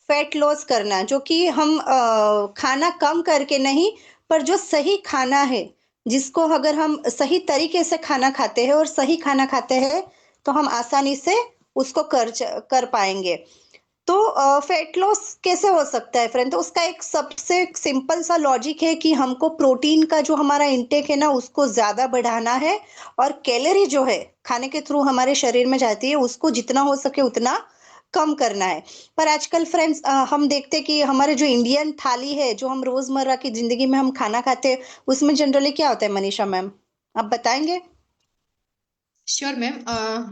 फैट लॉस करना, जो कि हम खाना कम करके नहीं, पर जो सही खाना है, जिसको अगर हम सही तरीके से खाना खाते हैं और सही खाना खाते हैं तो हम आसानी से उसको कर पाएंगे। तो फैट लॉस कैसे हो सकता है फ्रेंड? तो उसका एक सबसे सिंपल सा लॉजिक है कि हमको प्रोटीन का जो हमारा इंटेक है ना उसको ज्यादा बढ़ाना है, और कैलोरी जो है खाने के थ्रू हमारे शरीर में जाती है उसको जितना हो सके उतना कम करना है। पर आजकल फ्रेंड्स हम देखते हैं कि हमारे जो इंडियन थाली है जो हम रोजमर्रा की जिंदगी में हम खाना खाते हैं उसमें जनरली क्या होता है मनीषा मैम, आप बताएंगे? Sure ma'am.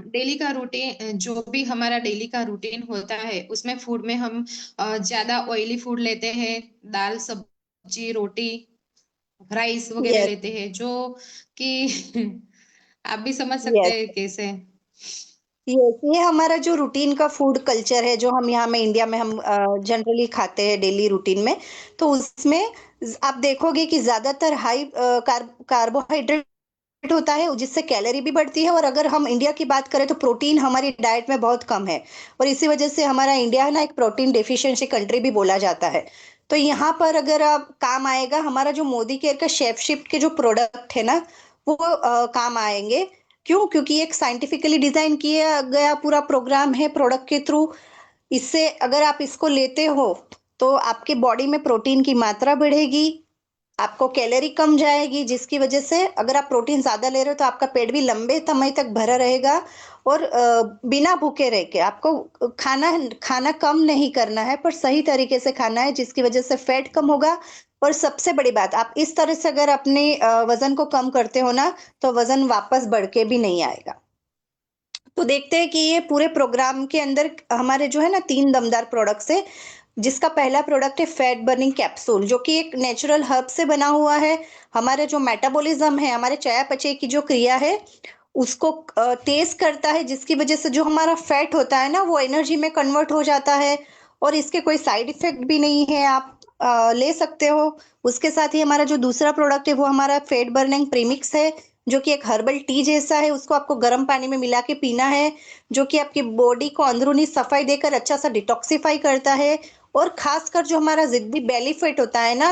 डेली का रूटीन, जो भी हमारा डेली का रूटीन होता है उसमें फूड में हम ज्यादा ऑयली फूड लेते हैं। दाल सब्जी रोटी राइस वगैरह यस। लेते हैं, जो कि आप भी समझ सकते यस। हैं कैसे। यस, ये हमारा जो रूटीन का फूड कल्चर है जो हम यहाँ में इंडिया में हम जनरली खाते हैं डेली रूटीन में, तो उसमें आप देखोगे कि ज्यादातर हाई कार्बोहाइड्रेट होता है जिससे कैलोरी भी बढ़ती है, और अगर हम इंडिया की बात करें तो प्रोटीन हमारी डाइट में बहुत कम है, और इसी वजह से हमारा इंडिया है ना एक प्रोटीन डेफिशिएंसी कंट्री भी बोला जाता है। तो यहाँ पर अगर आप काम आएगा हमारा जो मोदी केयर का शेफशिप के जो प्रोडक्ट है ना वो काम आएंगे। क्यों? क्योंकि एक साइंटिफिकली डिजाइन किया गया पूरा प्रोग्राम है प्रोडक्ट के थ्रू। इससे अगर आप इसको लेते हो तो आपके बॉडी में प्रोटीन की मात्रा बढ़ेगी, आपको कैलोरी कम जाएगी, जिसकी वजह से अगर आप प्रोटीन ज्यादा ले रहे हो तो आपका पेट भी लंबे समय तक भरा रहेगा, और बिना भूखे रह के आपको खाना खाना कम नहीं करना है पर सही तरीके से खाना है, जिसकी वजह से फैट कम होगा। और सबसे बड़ी बात, आप इस तरह से अगर अपने वजन को कम करते हो ना तो वजन वापस बढ़ के भी नहीं आएगा। तो देखते हैं कि ये पूरे प्रोग्राम के अंदर हमारे जो है ना 3 दमदार प्रोडक्ट्स है, जिसका पहला प्रोडक्ट है फैट बर्निंग कैप्सूल, जो कि एक नेचुरल हर्ब से बना हुआ है। हमारे जो मेटाबॉलिज्म है, हमारे चयापचय की जो क्रिया है उसको तेज करता है, जिसकी वजह से जो हमारा फैट होता है ना वो एनर्जी में कन्वर्ट हो जाता है, और इसके कोई साइड इफेक्ट भी नहीं है, आप ले सकते हो। उसके साथ ही हमारा जो दूसरा प्रोडक्ट है वो हमारा फैट बर्निंग प्रीमिक्स है, जो कि एक हर्बल टी जैसा है, उसको आपको गर्म पानी में मिला के पीना है, जो कि आपकी बॉडी को अंदरूनी सफाई देकर अच्छा सा डिटॉक्सिफाई करता है, और खासकर जो हमारा जिद्दी बेली फैट होता है ना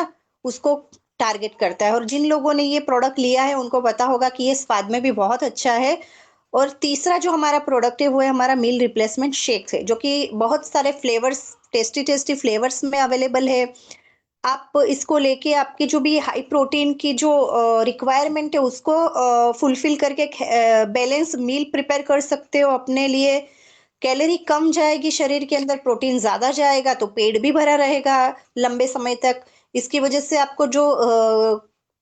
उसको टारगेट करता है। और जिन लोगों ने ये प्रोडक्ट लिया है उनको पता होगा कि ये स्वाद में भी बहुत अच्छा है। और तीसरा जो हमारा प्रोडक्ट है वो है हमारा मील रिप्लेसमेंट शेक है, जो कि बहुत सारे फ्लेवर्स, टेस्टी टेस्टी फ्लेवर्स में अवेलेबल है। आप इसको लेके आपकी जो भी हाई प्रोटीन की जो रिक्वायरमेंट है उसको फुलफिल करके बैलेंस मील प्रिपेयर कर सकते हो अपने लिए। कैलोरी कम जाएगी शरीर के अंदर, प्रोटीन ज्यादा जाएगा तो पेट भी भरा रहेगा लंबे समय तक। इसकी वजह से आपको जो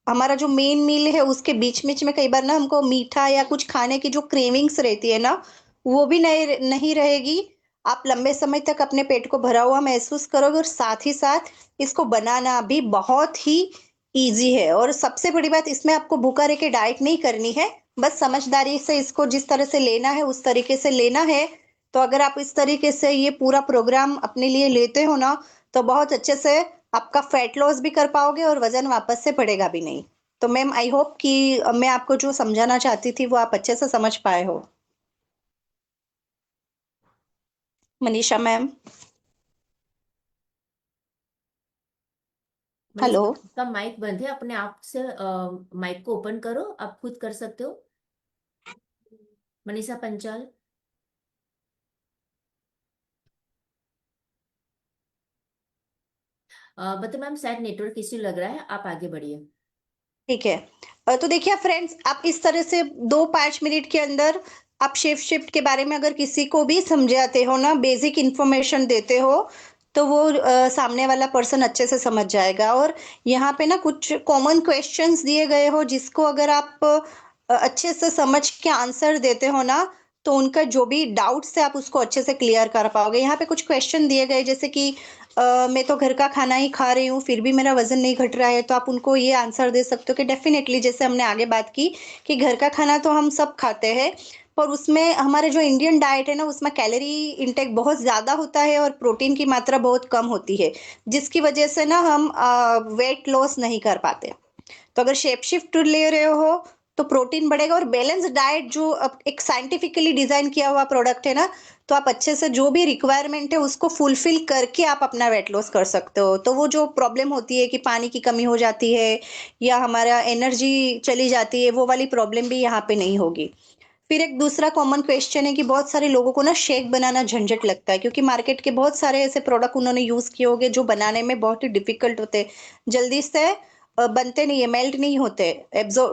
हमारा जो मेन मील है उसके बीच बीच में कई बार ना हमको मीठा या कुछ खाने की जो क्रेविंग्स रहती है ना वो भी नहीं नहीं रहेगी। आप लंबे समय तक अपने पेट को भरा हुआ महसूस करोगे, और साथ ही साथ इसको बनाना भी बहुत ही इजी है। और सबसे बड़ी बात, इसमें आपको भूखा रह के डाइट नहीं करनी है, बस समझदारी से इसको जिस तरह से लेना है उस तरीके से लेना है। तो अगर आप इस तरीके से ये पूरा प्रोग्राम अपने लिए लेते हो ना तो बहुत अच्छे से आपका फैट लॉस भी कर पाओगे और वजन वापस से बढ़ेगा भी नहीं। तो मैम आई होप कि मैं आपको जो समझाना चाहती थी वो आप अच्छे से समझ पाए हो। मनीषा मैम। हेलो। मनीषा, आपका माइक बंद है, अपने आप से माइक को ओपन करो, आप खुद कर सकते हो। मनीषा पंचाल। मतलब मैम शायद नेटवर्क इश्यू लग रहा है, आप आगे बढ़िए। ठीक है। तो देखिए फ्रेंड्स, आप इस तरह से 2-5 मिनट के अंदर आप शिफ्ट शिफ्ट के बारे में अगर किसी को भी समझाते हो ना, बेसिक इंफॉर्मेशन देते हो, तो वो सामने वाला पर्सन अच्छे से समझ जाएगा। और यहाँ पे ना कुछ कॉमन क्वेश्चंस दिए गए हो जिसको अगर आप अच्छे से समझ के आंसर देते हो ना तो उनका जो भी डाउट्स है आप उसको अच्छे से क्लियर कर पाओगे। यहाँ पे कुछ क्वेश्चन दिए गए जैसे कि मैं तो घर का खाना ही खा रही हूँ फिर भी मेरा वजन नहीं घट रहा है, तो आप उनको ये आंसर दे सकते हो कि डेफिनेटली, जैसे हमने आगे बात की कि घर का खाना तो हम सब खाते हैं, पर उसमें हमारे जो इंडियन डाइट है ना उसमें कैलोरी इंटेक बहुत ज्यादा होता है और प्रोटीन की मात्रा बहुत कम होती है, जिसकी वजह से ना हम वेट लॉस नहीं कर पाते। तो अगर शेप शिफ्ट ले रहे हो तो प्रोटीन बढ़ेगा। और बैलेंस डाइट जो अब एक साइंटिफिकली डिजाइन किया हुआ प्रोडक्ट है ना, तो आप अच्छे से जो भी रिक्वायरमेंट है उसको फुलफिल करके आप अपना वेट लॉस कर सकते हो। तो वो जो प्रॉब्लम होती है कि पानी की कमी हो जाती है या हमारा एनर्जी चली जाती है, वो वाली प्रॉब्लम भी यहाँ पे नहीं होगी। फिर एक दूसरा कॉमन क्वेश्चन है कि बहुत सारे लोगों को ना शेक बनाना झंझट लगता है, क्योंकि मार्केट के बहुत सारे ऐसे प्रोडक्ट उन्होंने यूज किए होंगे जो बनाने में बहुत ही डिफिकल्ट होते हैं, जल्दी से बनते नहीं है, मेल्ट नहीं होते, एब्जो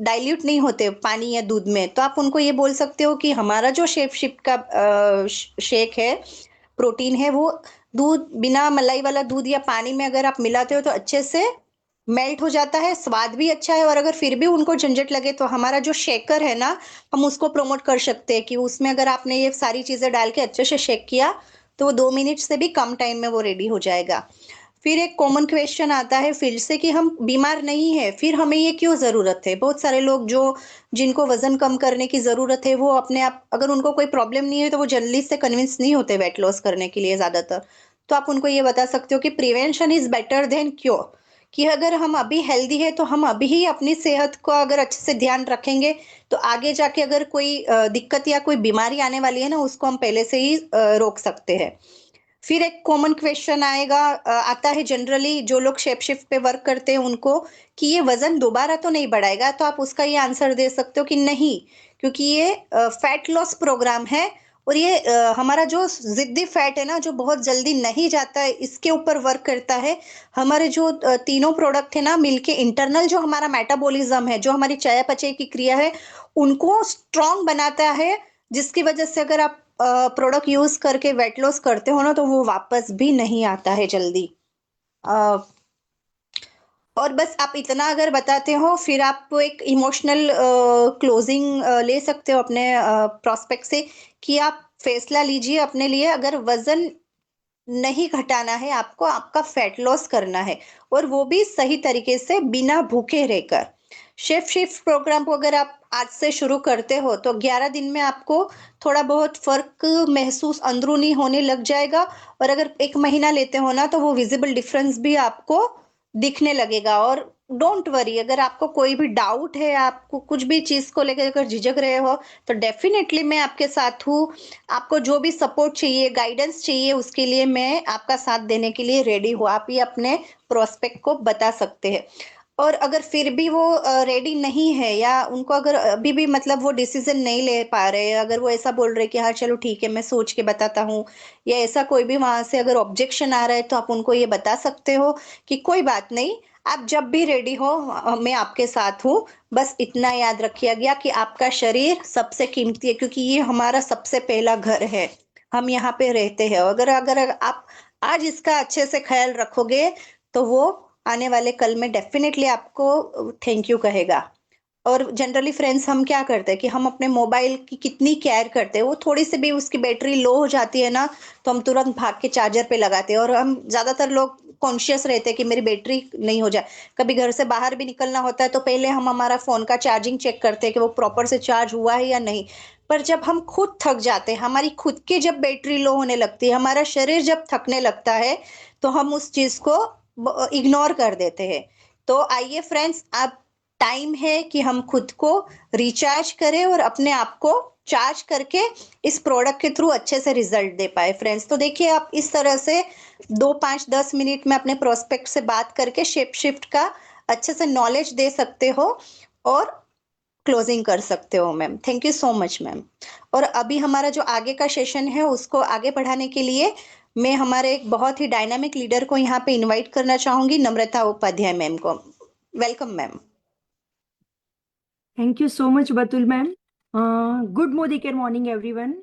डाइल्यूट नहीं होते पानी या दूध में। तो आप उनको ये बोल सकते हो कि हमारा जो शेफ शिप का शेक है, प्रोटीन है, वो दूध बिना मलाई वाला दूध या पानी में अगर आप मिलाते हो तो अच्छे से मेल्ट हो जाता है, स्वाद भी अच्छा है। और अगर फिर भी उनको झंझट लगे तो हमारा जो शेकर है ना, हम उसको प्रमोट कर सकते हैं कि उसमें अगर आपने ये सारी चीजें डाल के अच्छे से शेक किया तो वो 2 मिनट से भी कम टाइम में वो रेडी हो जाएगा। फिर एक कॉमन क्वेश्चन आता है फिर से कि हम बीमार नहीं है, फिर हमें ये क्यों जरूरत है। बहुत सारे लोग जो जिनको वजन कम करने की जरूरत है, वो अपने आप अगर उनको कोई प्रॉब्लम नहीं है तो वो जल्दी से कन्विंस नहीं होते वेट लॉस करने के लिए ज्यादातर। तो आप उनको ये बता सकते हो कि prevention is better than cure, कि अगर हम अभी हेल्दी है तो हम अभी ही अपनी सेहत को अगर अच्छे से ध्यान रखेंगे तो आगे जाके अगर कोई दिक्कत या कोई बीमारी आने वाली है ना, उसको हम पहले से ही रोक सकते हैं। फिर एक कॉमन क्वेश्चन आएगा, आता है जनरली जो लोग शेप शिफ्ट पे वर्क करते हैं उनको, कि ये वजन दोबारा तो नहीं बढ़ाएगा। तो आप उसका ये आंसर दे सकते हो कि नहीं, क्योंकि ये फैट लॉस प्रोग्राम है और ये हमारा जो जिद्दी फैट है ना, जो बहुत जल्दी नहीं जाता है, इसके ऊपर वर्क करता है। हमारे जो तीनों प्रोडक्ट है ना मिलके इंटरनल जो हमारा मेटाबॉलिज्म है, जो हमारी चयापचय की क्रिया है, उनको स्ट्रांग बनाता है, जिसकी वजह से अगर आप प्रोडक्ट यूज करके वेट लॉस करते हो ना तो वो वापस भी नहीं आता है जल्दी। अ, और बस आप इतना अगर बताते हो, फिर आप एक इमोशनल क्लोजिंग ले सकते हो अपने प्रोस्पेक्ट से, कि आप फैसला लीजिए अपने लिए। अगर वजन नहीं घटाना है आपको, आपका फैट लॉस करना है, और वो भी सही तरीके से बिना भूखे रहकर। शेफ शिफ्ट प्रोग्राम को अगर आप आज से शुरू करते हो तो 11 दिन में आपको थोड़ा बहुत फर्क महसूस अंदरूनी होने लग जाएगा। और अगर 1 महीना लेते हो ना तो वो विजिबल डिफरेंस भी आपको दिखने लगेगा। और डोंट वरी, अगर आपको कोई भी डाउट है, आपको कुछ भी चीज को लेकर अगर झिझक रहे हो, तो डेफिनेटली मैं आपके साथ हूँ। आपको जो भी सपोर्ट चाहिए, गाइडेंस चाहिए, उसके लिए मैं आपका साथ देने के लिए रेडी हूँ। आप ये अपने प्रोस्पेक्ट को बता सकते हैं। और अगर फिर भी वो रेडी नहीं है, या उनको अगर अभी भी मतलब वो डिसीजन नहीं ले पा रहे, अगर वो ऐसा बोल रहे कि हाँ चलो ठीक है मैं सोच के बताता हूँ, या ऐसा कोई भी वहां से अगर ऑब्जेक्शन आ रहा है, तो आप उनको ये बता सकते हो कि कोई बात नहीं, आप जब भी रेडी हो मैं आपके साथ हूँ। बस इतना याद रखिए गया कि आपका शरीर सबसे कीमती है, क्योंकि ये हमारा सबसे पहला घर है, हम यहाँ पे रहते हैं। अगर अगर आप आज इसका अच्छे से ख्याल रखोगे तो वो आने वाले कल में डेफिनेटली आपको थैंक यू कहेगा। और जनरली फ्रेंड्स हम क्या करते हैं कि हम अपने मोबाइल की कितनी केयर करते हैं, वो थोड़ी सी भी उसकी बैटरी लो हो जाती है ना, तो हम तुरंत भाग के चार्जर पे लगाते हैं। और हम ज्यादातर लोग कॉन्शियस रहते हैं कि मेरी बैटरी नहीं हो जाए। कभी घर से बाहर भी निकलना होता है तो पहले हम हमारा फोन का चार्जिंग चेक करते हैं कि वो प्रॉपर से चार्ज हुआ है या नहीं। पर जब हम खुद थक जाते हैं, हमारी खुद की जब बैटरी लो होने लगती है, हमारा शरीर जब थकने लगता है, तो हम उस चीज को इग्नोर कर देते हैं। तो आइए फ्रेंड्स, अब टाइम है कि हम खुद को रिचार्ज करें और अपने आप को चार्ज करके इस प्रोडक्ट के थ्रू अच्छे से रिजल्ट दे पाए फ्रेंड्स। तो देखिए, आप इस तरह से 2 5 10 मिनट में अपने प्रोस्पेक्ट से बात करके शेप शिफ्ट का अच्छे से नॉलेज दे सकते हो और क्लोजिंग कर सकते हो ma'am. Thank you so much ma'am. और अभी हमारा जो आगे का सेशन है उसको आगे बढ़ाने के लिए मैं हमारे एक बहुत ही डायनामिक लीडर को यहाँ पे इनवाइट करना चाहूंगी, नम्रता उपाध्याय मैम को। Welcome ma'am. Thank you so much Batul ma'am. Good morning everyone.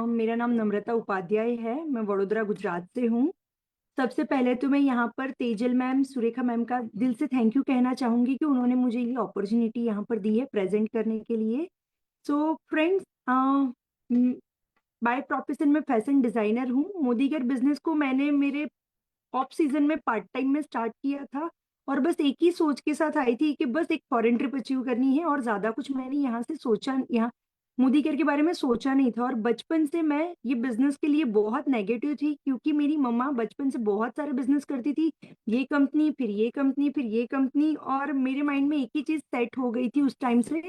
मेरा नाम नम्रता उपाध्याय है, मैं वडोदरा गुजरात से हूँ। सबसे पहले तो मैं यहाँ पर तेजल मैम, सुरेखा मैम का दिल से थैंक यू कहना चाहूंगी कि उन्होंने मुझे ये अपॉर्चुनिटी यहाँ पर दी है प्रेजेंट करने के लिए। सो फ्रेंड्स, बाय प्रोफेशन में फैशन डिजाइनर हूँ। मोदी केयर बिजनेस को मैंने मेरे ऑफ सीजन में पार्ट टाइम में स्टार्ट किया था, और बस एक ही सोच के साथ आई थी कि बस एक फॉरेन ट्रिप अचीव करनी है, और ज्यादा कुछ मैंने यहाँ से सोचा, यहाँ मोदी केयर के बारे में सोचा नहीं था। और बचपन से मैं ये बिजनेस के लिए बहुत नेगेटिव थी, क्योंकि मेरी मम्मा बचपन से बहुत सारे बिजनेस करती थी, ये कंपनी फिर ये कंपनी फिर ये कंपनी, और मेरे माइंड में एक ही चीज सेट हो गई थी उस टाइम से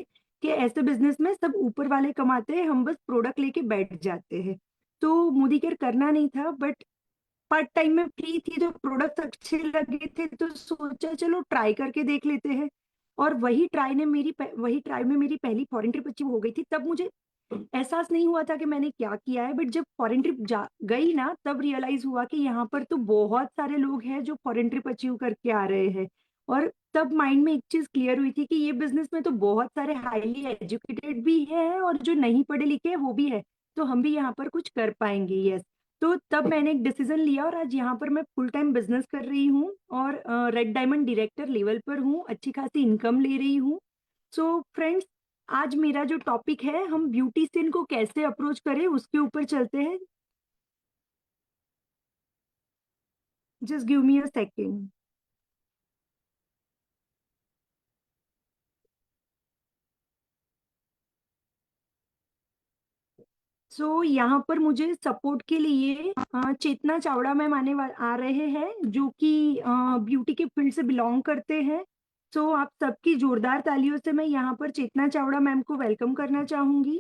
कि ऐसे बिजनेस में सब ऊपर वाले कमाते हैं, हम बस प्रोडक्ट लेके बैठ जाते हैं। तो मोदी केयर करना नहीं था, बट पार्ट टाइम में फ्री थी तो प्रोडक्ट्स अच्छे लगे थे तो सोचा चलो ट्राई करके देख लेते हैं। और वही ट्राई में मेरी पहली फॉरेन ट्रिप अचीव हो गई थी। तब मुझे एहसास नहीं हुआ था कि मैंने क्या किया है, बट जब फॉरेन ट्रिप जा गई ना तब रियलाइज हुआ कि यहाँ पर तो बहुत सारे लोग हैं जो फॉरेन ट्रिप अचीव करके आ रहे हैं। और तब माइंड में एक चीज क्लियर हुई थी कि ये बिजनेस में तो बहुत सारे हाईली एजुकेटेड भी है और जो नहीं पढ़े लिखे हैं वो भी है, तो हम भी यहाँ पर कुछ कर पाएंगे। यस। तो तब मैंने एक डिसीजन लिया और आज यहाँ पर मैं फुल टाइम बिजनेस कर रही हूँ और रेड डायमंड डायरेक्टर लेवल पर हूँ, अच्छी खासी इनकम ले रही हूँ। सो फ्रेंड्स, आज मेरा जो टॉपिक है, हम ब्यूटिशियन को कैसे अप्रोच करें उसके ऊपर चलते हैं। Just give me a second. So यहाँ पर मुझे सपोर्ट के लिए चेतना चावड़ा मैम आ रहे हैं, जो कि ब्यूटी के फील्ड से बिलोंग करते हैं। सो आप सबकी जोरदार तालियों से मैं यहाँ पर चेतना चावड़ा मैम को वेलकम करना चाहूंगी।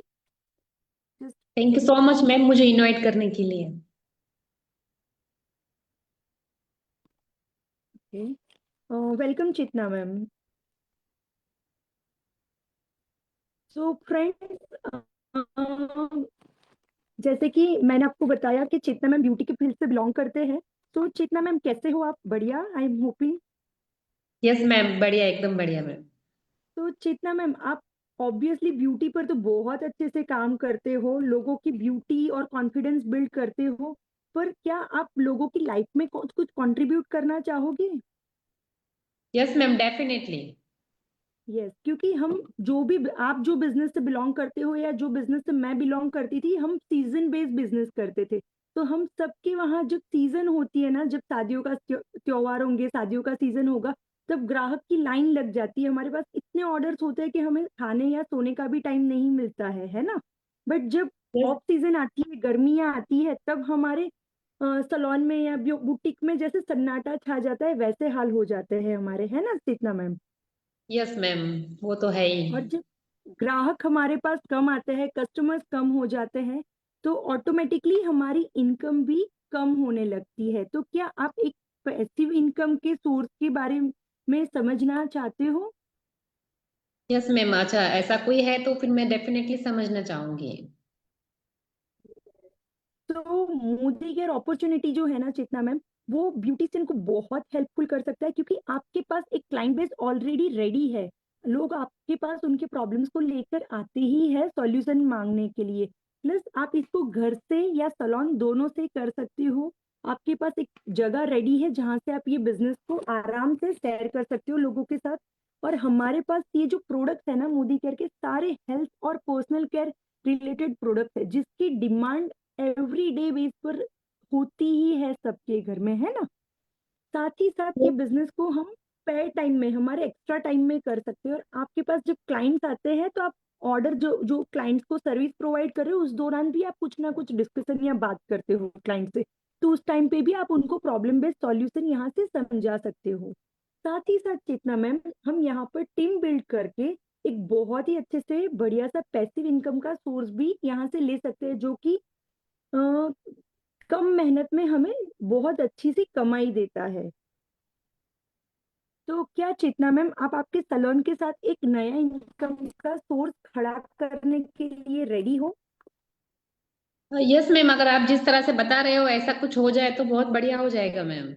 Thank you so much ma'am, मुझे इनवाइट करने के लिए। वेलकम चेतना मैम। सो फ्रेंड्स, जैसे कि मैंने आपको बताया कि चेतना मैम ब्यूटी के फील्ड से बिलोंग करते हैं। तो चेतना मैम कैसे हो आप? बढ़िया, I am hoping. Yes ma'am, बढ़िया, एकदम बढ़िया मैम। तो चेतना मैम, आप ऑब्वियसली ब्यूटी पर तो बहुत अच्छे से काम करते हो, लोगों की ब्यूटी और कॉन्फिडेंस बिल्ड करते हो, पर क्या आप लोगों की लाइफ में कुछ कुछ कंट्रीब्यूट करना चाहोगे? Yes ma'am, definitely. यस, क्योंकि हम जो भी आप जो बिजनेस से बिलोंग करते हो या जो बिजनेस से मैं बिलोंग करती थी, हम सीजन बेस्ड बिजनेस करते थे। तो हम सबके वहाँ जब सीजन होती है ना, जब शादियों का त्योहार होंगे, शादियों का सीजन होगा, तब ग्राहक की लाइन लग जाती है। हमारे पास इतने ऑर्डर्स होते हैं कि हमें खाने या सोने का भी टाइम नहीं मिलता है ना। बट जब यस। ऑफ सीजन आती है, गर्मियाँ आती है, तब हमारे सलोन में या बुटीक में जैसे सन्नाटा छा जाता है, वैसे हाल हो जाते हैं हमारे, है ना चेतना मैम? यस मैम, वो तो है ही। और जब ग्राहक हमारे पास कम आते हैं, कस्टमर्स कम हो जाते हैं, तो ऑटोमेटिकली हमारी इनकम भी कम होने लगती है। तो क्या आप एक पैसिव इनकम के सोर्स के बारे में समझना चाहते हो? यस मैम, अच्छा ऐसा कोई है तो फिर मैं डेफिनेटली समझना चाहूंगी। तो मोदी केयर अपॉर्चुनिटी जो है ना चेतना मैम, वो ब्यूटिशियन को बहुत हेल्पफुल कर सकता है, क्योंकि आपके पास एक क्लाइंट बेस ऑलरेडी रेडी है। लोग आपके पास उनके प्रॉब्लम्स को लेकर आते ही है सॉल्यूशन मांगने के लिए। प्लस आप इसको घर से या सलोन दोनों से कर सकते हो। आपके पास एक जगह रेडी है जहां से आप ये बिजनेस को आराम से शेयर कर सकते हो लोगों के साथ। और हमारे पास ये जो प्रोडक्ट्स है ना मोदी केयर के, सारे हेल्थ और पर्सनल केयर रिलेटेड प्रोडक्ट है, जिसकी डिमांड एवरी डे बेस पर होती ही है सबके घर में, है ना। साथ ही साथ ये बिजनेस को हम पेयर टाइम में, हमारे एक्स्ट्रा टाइम में कर सकते हैं। और आपके पास जब क्लाइंट्स आते हैं तो आप ऑर्डर जो जो क्लाइंट्स को सर्विस प्रोवाइड कर रहे हो, उस दौरान भी आप कुछ ना कुछ डिस्कशन या बात करते हो क्लाइंट से, तो उस टाइम पे भी आप उनको प्रॉब्लम बेस्ड सॉल्यूशन यहाँ से समझा सकते हो। साथ ही साथ चेतना मैम, हम यहाँ पर टीम बिल्ड करके एक बहुत ही अच्छे से बढ़िया सा पैसिव इनकम का सोर्स भी यहाँ से ले सकते हैं, जो कि अ, कम मेहनत में हमें बहुत अच्छी सी कमाई देता है। तो क्या चेतना मैम, आप आपके सलोन के साथ एक नया इनकम का सोर्स खड़ा करने के लिए रेडी हो? यस मैम, अगर आप जिस तरह से बता रहे हो ऐसा कुछ हो जाए तो बहुत बढ़िया हो जाएगा मैम।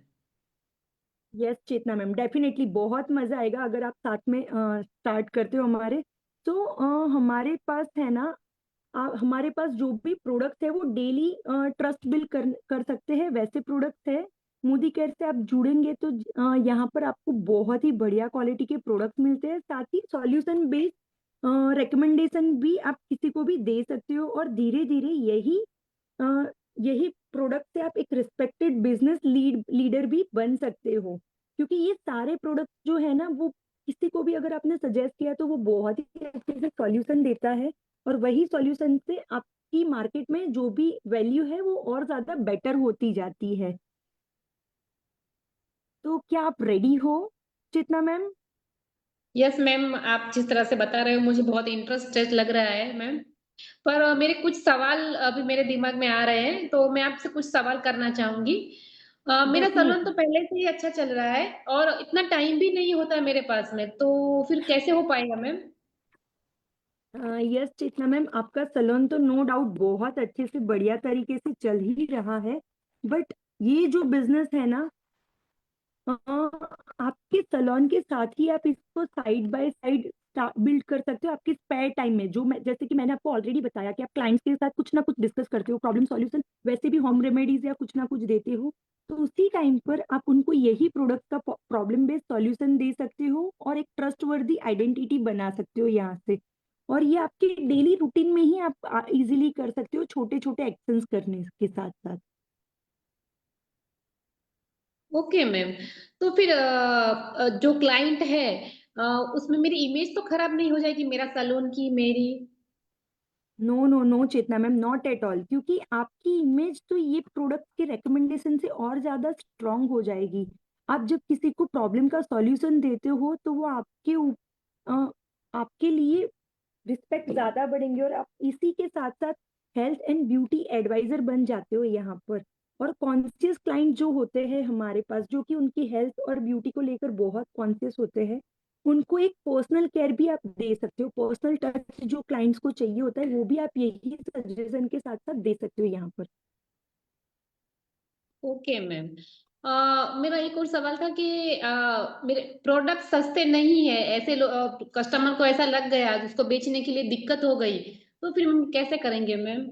यस चेतना मैम, डेफिनेटली बहुत मजा आएगा अगर आप साथ में स्टार्ट करते हो हमारे। तो हमारे पास है ना, हमारे पास जो भी प्रोडक्ट है वो डेली ट्रस्ट बिल्ड कर सकते हैं, वैसे प्रोडक्ट है। मोदी केयर से आप जुड़ेंगे तो यहाँ पर आपको बहुत ही बढ़िया क्वालिटी के प्रोडक्ट मिलते हैं। साथ ही सॉल्यूशन बेस्ड रिकमेंडेशन भी आप किसी को भी दे सकते हो, और धीरे धीरे अ, यही प्रोडक्ट से आप एक रिस्पेक्टेड बिजनेस लीडर भी बन सकते हो। क्योंकि ये सारे प्रोडक्ट जो है ना, वो किसी को भी अगर आपने सजेस्ट किया तो वो बहुत ही अच्छे से सॉल्यूशन देता है। और वही सॉल्यूशन से आपकी मार्केट में जो भी वैल्यू है वो और ज्यादा बेटर होती जाती है। तो क्या आप रेडी हो चेतना मैम? यस मैम, आप जिस तरह से बता रहे हो मुझे बहुत इंटरेस्टेड लग रहा है मैम। पर मेरे कुछ सवाल अभी मेरे दिमाग में आ रहे हैं, तो मैं आपसे कुछ सवाल करना चाहूंगी। मेरा सैलून तो डेफिनेटली। पहले से ही अच्छा चल रहा है और इतना टाइम भी नहीं होता है मेरे पास में, तो फिर कैसे हो पाएगा मैम? यस चेतना मैम, आपका सैलून तो नो डाउट बहुत अच्छे से बढ़िया तरीके से चल ही रहा है। बट ये जो बिजनेस है ना, आपके सैलून के साथ ही आप इसको साइड बाय साइड बिल्ड कर सकते हो आपके स्पेयर टाइम में। जो मैं, जैसे कि मैंने आपको ऑलरेडी बताया कि आप क्लाइंट्स के साथ कुछ ना कुछ डिस्कस करते हो, प्रॉब्लम सॉल्यूशन, वैसे भी होम रेमेडीज या कुछ ना कुछ देते हो, तो उसी टाइम पर आप उनको यही प्रोडक्ट का प्रॉब्लम बेस्ड सॉल्यूशन दे सकते हो और एक ट्रस्ट वर्दी आइडेंटिटी बना सकते हो यहाँ से। और ये आपके डेली रूटीन में ही आप इजीली कर सकते हो, छोटे छोटे एक्शंस करने के साथ साथ। Okay ma'am. तो फिर जो क्लाइंट है अ, उसमें मेरी इमेज तो खराब नहीं हो जाएगी, मेरा सैलून की मेरी? No no no Chetna ma'am, not at all, क्योंकि आपकी इमेज तो ये प्रोडक्ट के रिकमेंडेशन से और ज्यादा स्ट्रांग हो जाएगी। आप जब किसी को प्रॉब्लम का सॉल्यूशन देते हो तो वो आपके लिए रिस्पेक्ट ज्यादा बढ़ेंगे और आप इसी के साथ साथ हेल्थ एंड ब्यूटी एडवाइजर बन जाते हो यहाँ पर। और कॉन्शियस क्लाइंट जो होते हैं हमारे पास, जो कि उनकी हेल्थ और ब्यूटी को लेकर बहुत कॉन्शियस होते हैं, उनको एक पर्सनल केयर भी आप दे सकते हो। पर्सनल टच जो क्लाइंट्स को चाहिए होता है वो भी आप यही सजेशन के साथ साथ दे सकते हो यहाँ पर। Okay ma'am. मेरा एक और सवाल था कि मेरे प्रोडक्ट सस्ते नहीं है, ऐसे कस्टमर को ऐसा लग गया जिसको बेचने के लिए दिक्कत हो गई, तो फिर हम कैसे करेंगे मैम?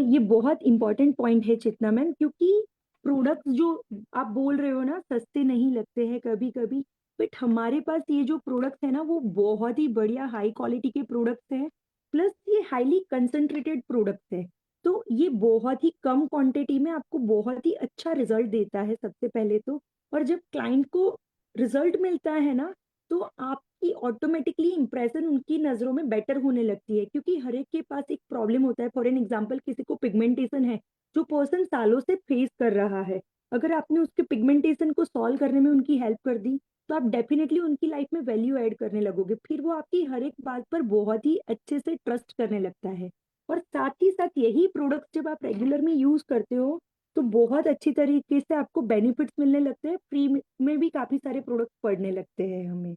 ये बहुत इंपॉर्टेंट पॉइंट है चितना मैम, क्योंकि प्रोडक्ट्स जो आप बोल रहे हो ना सस्ते नहीं लगते हैं कभी कभी, बट हमारे पास ये जो प्रोडक्ट्स है ना वो बहुत ही बढ़िया हाई क्वालिटी के प्रोडक्ट्स हैं। प्लस ये हाईली कंसंट्रेटेड प्रोडक्ट्स है, तो ये बहुत ही कम क्वांटिटी में आपको बहुत ही अच्छा रिजल्ट देता है सबसे पहले तो। और जब क्लाइंट को रिजल्ट मिलता है ना, तो आपकी ऑटोमेटिकली इंप्रेशन उनकी नजरों में बेटर होने लगती है, क्योंकि हर एक के पास एक प्रॉब्लम होता है। फॉर एन एग्जांपल, किसी को पिगमेंटेशन है जो पर्सन सालों से फेस कर रहा है, अगर आपने उसके पिगमेंटेशन को सॉल्व करने में उनकी हेल्प कर दी, तो आप डेफिनेटली उनकी लाइफ में वैल्यू ऐड करने लगोगे। फिर वो आपकी हर एक बात पर बहुत ही अच्छे से ट्रस्ट करने लगता है। और साथ ही साथ यही प्रोडक्ट जब आप रेगुलर में यूज करते हो तो बहुत अच्छी तरीके से आपको बेनिफिट्स मिलने लगते हैं। फ्री में भी काफी सारे प्रोडक्ट पड़ने लगते हैं हमें।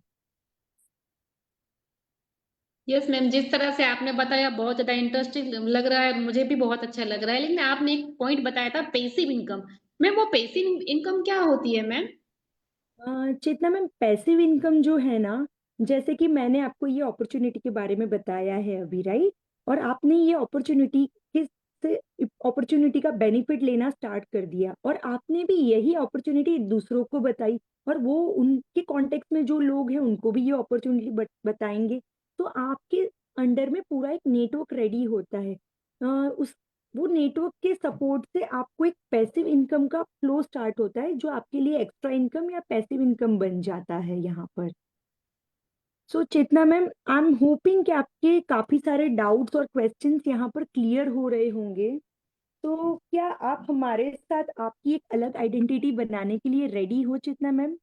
यस मैम, जिस तरह से आपने बताया बहुत ज्यादा इंटरेस्टिंग लग रहा है, मुझे भी बहुत अच्छा लग रहा है। लेकिन आपने एक पॉइंट बताया था पैसिव इनकम। मैम वो पैसिव इनकम क्या होती है मैम? चेतना मैम, पैसिव इनकम जो है ना, जैसे कि मैंने आपको ये अपॉर्चुनिटी के बारे में बताया है अभी, राइट? और आपने ये अपॉर्चुनिटी किस से अपॉर्चुनिटी का बेनिफिट लेना स्टार्ट कर दिया, और आपने भी यही अपॉर्चुनिटी दूसरों को बताई, और वो उनके कॉन्टेक्स्ट में जो लोग हैं उनको भी ये अपॉर्चुनिटी बताएंगे। तो आपके अंडर में पूरा एक नेटवर्क रेडी होता है। उस वो नेटवर्क के सपोर्ट से आपको एक पैसिव इनकम का फ्लो स्टार्ट होता है, जो आपके लिए एक्स्ट्रा इनकम या पैसिव इनकम बन जाता है यहाँ पर। सो Chetna ma'am, I am hoping कि आपके काफी सारे डाउट्स और क्वेश्चंस यहाँ पर क्लियर हो रहे होंगे। तो क्या आप हमारे साथ आपकी एक अलग आइडेंटिटी बनाने के लिए रेडी हो चेतना मैम?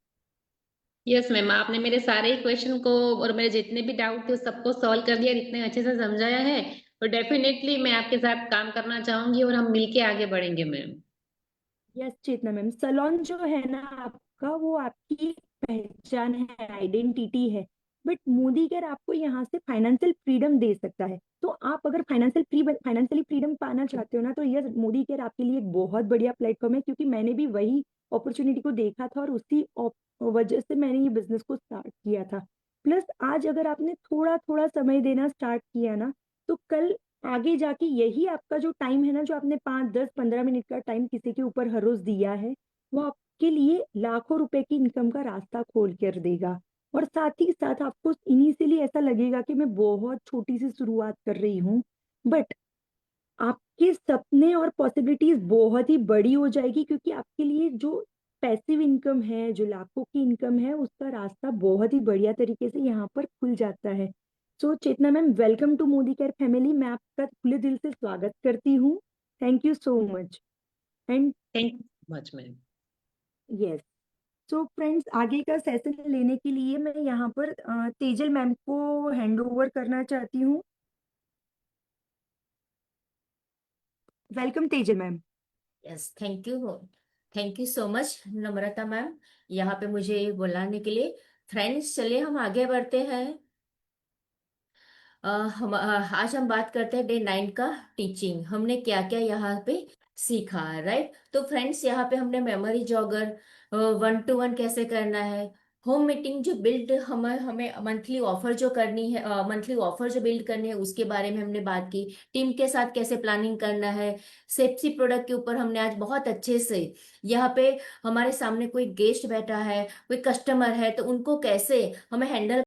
यस मैम, आपने मेरे सारे क्वेश्चन को और मेरे जितने भी डाउट थे उस सबको सॉल्व कर दिया, इतने अच्छे से समझाया है। और डेफिनेटली मैं आपके साथ काम करना चाहूंगी और हम मिलके आगे बढ़ेंगे मैम। यस चेतना मैम, सलोन जो है ना आपका, वो आपकी एक पहचान है, आइडेंटिटी है। बट मोदी केयर आपको यहाँ से फाइनेंशियल फ्रीडम दे सकता है। तो आप अगर फाइनेंशियली फ्रीडम पाना चाहते हो ना, तो यस, मोदी केयर आपके लिए एक बहुत बढ़िया प्लेटफॉर्म है, क्योंकि मैंने भी वही अपॉर्चुनिटी को देखा था और उसी वजह से मैंने ये बिजनेस को स्टार्ट किया था। प्लस आज अगर आपने थोड़ा थोड़ा समय देना स्टार्ट किया ना, तो कल आगे जाके यही आपका जो टाइम है ना, जो आपने 5 10 15 मिनट का टाइम किसी के ऊपर हर रोज दिया है, वो आपके लिए लाखों रुपए की इनकम का रास्ता खोल कर देगा। और साथ ही साथ आपको इनिशियली ऐसा लगेगा कि मैं बहुत छोटी सी शुरुआत कर रही हूँ, बट आपके सपने और पॉसिबिलिटीज बहुत ही बड़ी हो जाएगी, क्योंकि आपके लिए जो पैसिव इनकम है, जो लाखों की इनकम है, उसका रास्ता बहुत ही बढ़िया तरीके से यहाँ पर खुल जाता है। So Chetna ma'am, welcome to Modi care family. मैं आपका खुले दिल से स्वागत करती हूँ। Thank you so much. And thank you much ma'am. Yes, so friends, आगे का सेशन लेने के लिए मैं यहाँ पर तेजल मैम को हैंड ओवर करना चाहती हूँ। Welcome Tejal ma'am. Yes, thank you so much Namrata ma'am, यहाँ पे मुझे बुलाने के लिए। फ्रेंड्स, चलिए हम आगे बढ़ते हैं। आज हम बात करते हैं डे 9 का टीचिंग। हमने क्या क्या यहाँ पे सीखा, राइट? तो फ्रेंड्स, यहाँ पे हमने मेमोरी जॉगर, 1-to-1 कैसे करना है, होम मीटिंग जो बिल्ड हमें हमें मंथली ऑफर जो करनी है, मंथली ऑफर जो बिल्ड करनी है उसके बारे में हमने बात की। टीम के साथ कैसे प्लानिंग करना है, सेप्सी प्रोडक्ट के ऊपर हमने आज बहुत अच्छे से, यहाँ पे हमारे सामने कोई गेस्ट बैठा है, कोई कस्टमर है, तो उनको कैसे हमें हैंडल